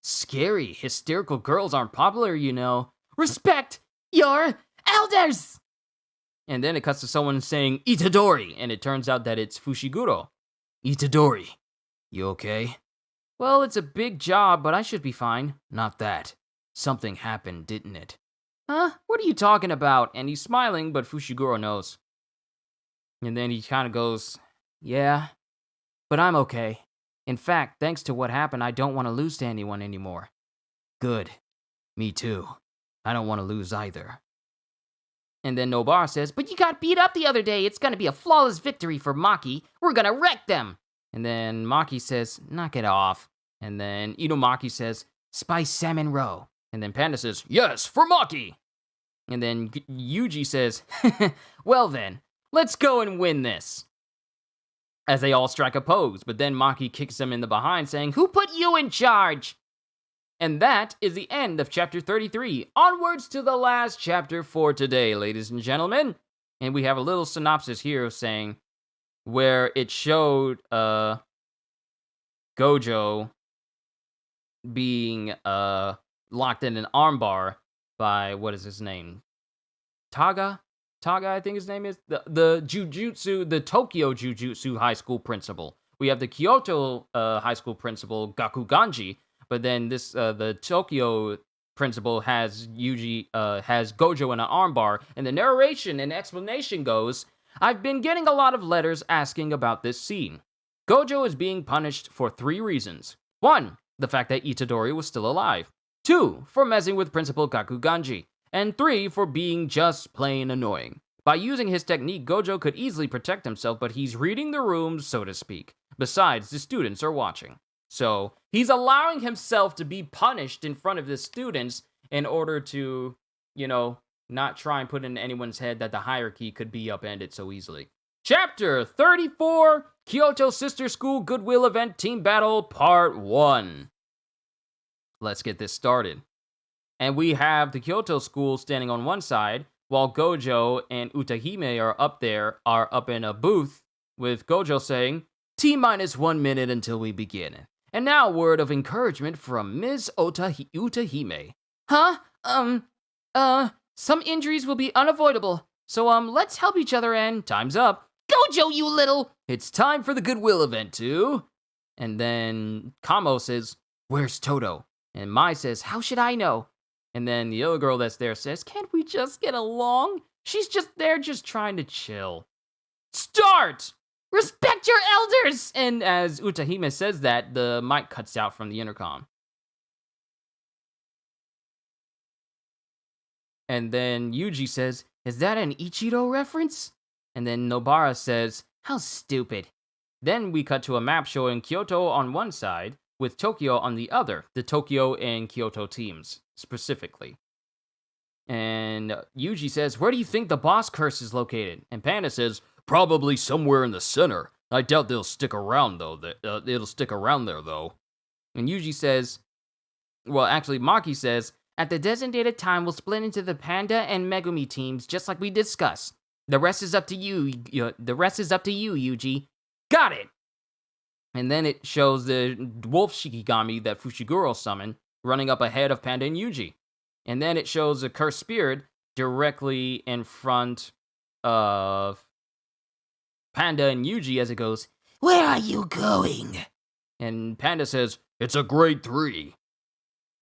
Scary, hysterical girls aren't popular, you know. Respect your elders! And then it cuts to someone saying, Itadori, and it turns out that it's Fushiguro. Itadori, you okay? Well, it's a big job, but I should be fine. Not that. Something happened, didn't it? Huh? What are you talking about? And he's smiling, but Fushiguro knows. And then he kind of goes, yeah, but I'm okay. In fact, thanks to what happened, I don't want to lose to anyone anymore. Good. Me too. I don't want to lose either. And then Nobara says, but you got beat up the other day. It's gonna be a flawless victory for Maki. We're gonna wreck them. And then Maki says, knock it off. And then Inomaki says, spice salmon roe. And then Panda says, yes, for Maki. And then Yuji says, well then, let's go and win this. As they all strike a pose, but then Maki kicks him in the behind, saying, who put you in charge? And that is the end of chapter 33. Onwards to the last chapter for today, ladies and gentlemen. And we have a little synopsis here saying where it showed Gojo being locked in an armbar by, what is his name? Taga, I think his name is. The Tokyo Jujutsu High School principal. We have the Kyoto High School principal, Gakuganji. But then this, the Tokyo principal has has Gojo in an armbar, and the narration and explanation goes, I've been getting a lot of letters asking about this scene. Gojo is being punished for 3 reasons. 1, the fact that Itadori was still alive. 2, for messing with Principal Gakuganji. And 3, for being just plain annoying. By using his technique, Gojo could easily protect himself, but he's reading the room, so to speak. Besides, the students are watching. So, he's allowing himself to be punished in front of the students in order to, not try and put in anyone's head that the hierarchy could be upended so easily. Chapter 34, Kyoto Sister School Goodwill Event Team Battle, Part 1. Let's get this started. And we have the Kyoto School standing on one side, while Gojo and Utahime are up in a booth, with Gojo saying, T-minus 1 minute until we begin. And now a word of encouragement from Ms. Utahime. Huh? Some injuries will be unavoidable, so let's help each other and time's up. Gojo, you little! It's time for the Goodwill event, too. And then Kamo says, where's Toto? And Mai says, how should I know? And then the other girl that's there says, can't we just get along? She's just there just trying to chill. Start! Respect your elders! And as Utahime says that, the mic cuts out from the intercom. And then Yuji says, is that an Ichiro reference? And then Nobara says, how stupid. Then we cut to a map showing Kyoto on one side, with Tokyo on the other, the Tokyo and Kyoto teams, specifically. And Yuji says, where do you think the boss curse is located? And Panda says, probably somewhere in the center. I doubt they'll stick around, though. It'll stick around there, though. And Yuji says, well, actually, Maki says, at the designated time, we'll split into the Panda and Megumi teams, just like we discussed. The rest is up to you. Yuji. Got it! And then it shows the wolf Shikigami that Fushiguro summoned, running up ahead of Panda and Yuji. And then it shows a cursed spirit directly in front of Panda and Yuji as it goes, where are you going? And Panda says, it's a grade 3.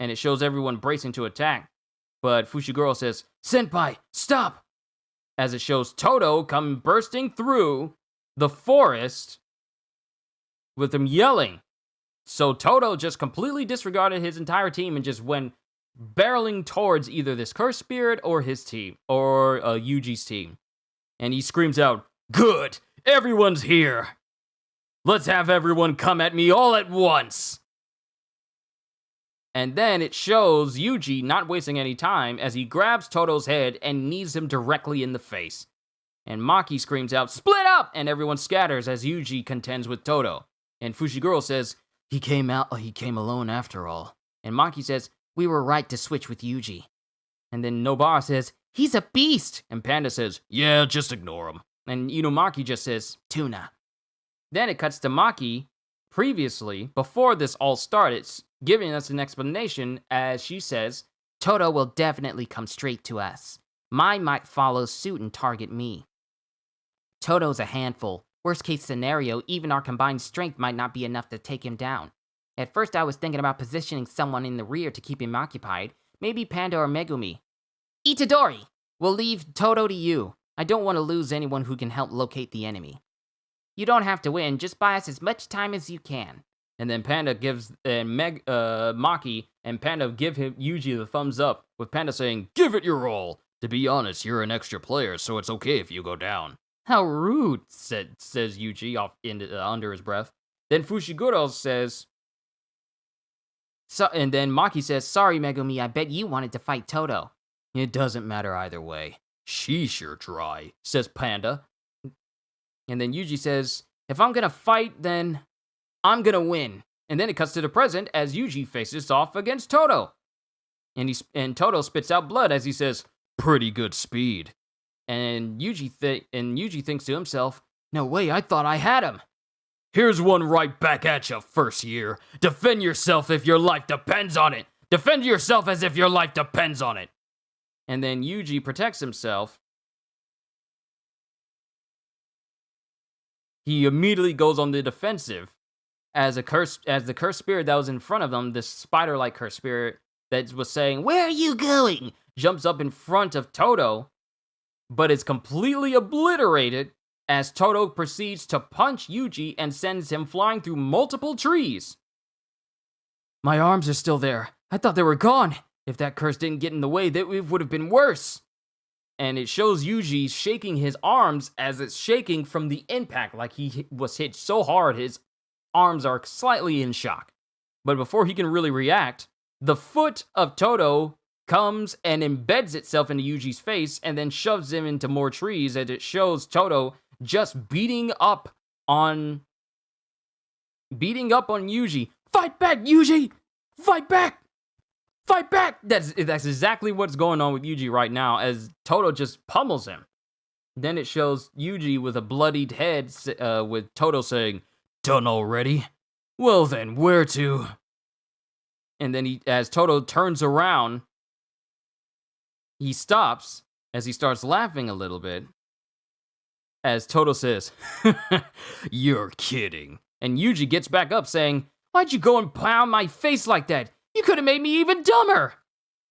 And it shows everyone bracing to attack. But Fushiguro says, Senpai, stop! As it shows Toto come bursting through the forest with him yelling. So Toto just completely disregarded his entire team and just went barreling towards either this cursed spirit or his team, or Yuji's team. And he screams out, good! Everyone's here! Let's have everyone come at me all at once! And then it shows Yuji not wasting any time as he grabs Toto's head and knees him directly in the face. And Maki screams out, split up! And everyone scatters as Yuji contends with Toto. And Fushiguro says, he came alone after all. And Maki says, we were right to switch with Yuji. And then Nobara says, he's a beast! And Panda says, yeah, just ignore him. And Inomaki just says, tuna. Then it cuts to Maki, previously, before this all started, giving us an explanation as she says, Toto will definitely come straight to us. Mai might follow suit and target me. Toto's a handful. Worst case scenario, even our combined strength might not be enough to take him down. At first I was thinking about positioning someone in the rear to keep him occupied, maybe Panda or Megumi. Itadori! We'll leave Toto to you. I don't want to lose anyone who can help locate the enemy. You don't have to win, just buy us as much time as you can. And then Panda gives Maki and Panda give him Yuji the thumbs up, with Panda saying, give it your all. To be honest, you're an extra player, so it's okay if you go down. How rude, says Yuji off under his breath. Then Fushiguro says, and then Maki says, sorry, Megumi, I bet you wanted to fight Toto. It doesn't matter either way. She sure try, says Panda. And then Yuji says, if I'm gonna fight, then I'm gonna win. And then it cuts to the present as Yuji faces off against Toto. And Toto spits out blood as he says, pretty good speed. And Yuji thinks to himself, no way, I thought I had him. Here's one right back at you, first year. Defend yourself if your life depends on it. Defend yourself as if your life depends on it. And then Yuji protects himself. He immediately goes on the defensive as the cursed spirit that was in front of him, this spider-like cursed spirit that was saying, where are you going? Jumps up in front of Toto, but is completely obliterated as Toto proceeds to punch Yuji and sends him flying through multiple trees. My arms are still there. I thought they were gone. If that curse didn't get in the way, that it would have been worse. And it shows Yuji shaking his arms as it's shaking from the impact, like he was hit so hard his arms are slightly in shock. But before he can really react, the foot of Toto comes and embeds itself into Yuji's face and then shoves him into more trees as it shows Toto just beating up on Yuji. Fight back, Yuji! Fight back! Fight back! That's exactly what's going on with Yuji right now as Toto just pummels him. Then it shows Yuji with a bloodied head with Toto saying, done already? Well then, where to? And then as Toto turns around, he stops as he starts laughing a little bit. As Toto says, you're kidding. And Yuji gets back up saying, why'd you go and pound my face like that? You could have made me even dumber.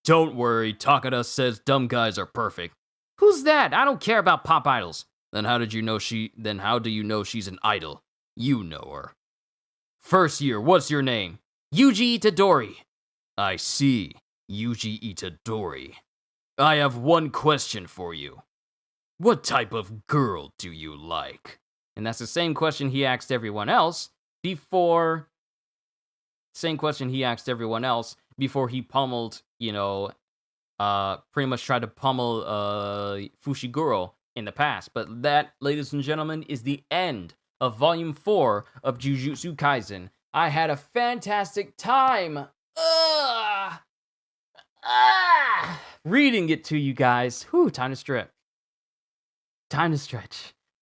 Don't worry, Takada says dumb guys are perfect. Who's that? I don't care about pop idols. Then how do you know she's an idol? You know her. First year, what's your name? Yuji Itadori. I see, Yuji Itadori. I have one question for you. What type of girl do you like? And that's the same question he asked everyone else before he pummeled, pretty much tried to pummel Fushiguro in the past. But that, ladies and gentlemen, is the end of Volume 4 of Jujutsu Kaisen. I had a fantastic time reading it to you guys. Whew, time to stretch.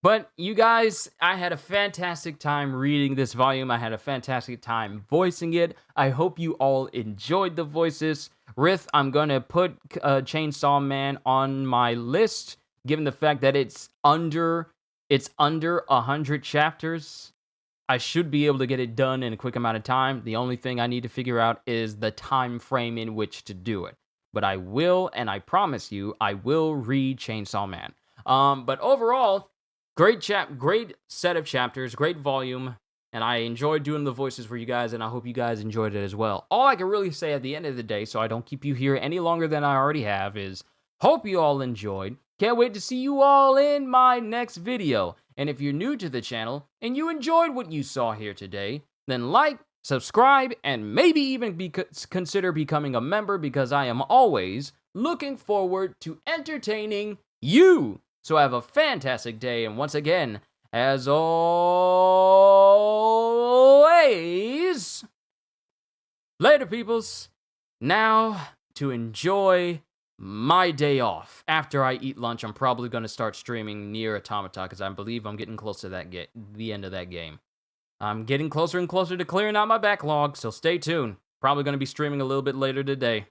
But you guys, I had a fantastic time reading this volume. I had a fantastic time voicing it. I hope you all enjoyed the voices. Rith, I'm going to put Chainsaw Man on my list, given the fact that it's under 100 chapters. I should be able to get it done in a quick amount of time. The only thing I need to figure out is the time frame in which to do it. But I will, and I promise you, I will read Chainsaw Man. But overall, great set of chapters, great volume, and I enjoyed doing the voices for you guys, and I hope you guys enjoyed it as well. All I can really say at the end of the day, so I don't keep you here any longer than I already have, is hope you all enjoyed. Can't wait to see you all in my next video. And if you're new to the channel and you enjoyed what you saw here today, then like, subscribe, and maybe even consider becoming a member, because I am always looking forward to entertaining you. So have a fantastic day, and once again, as always, later peoples. Now, to enjoy my day off. After I eat lunch, I'm probably going to start streaming Nier Automata, because I believe I'm getting close to the end of that game. I'm getting closer and closer to clearing out my backlog, so stay tuned. Probably going to be streaming a little bit later today.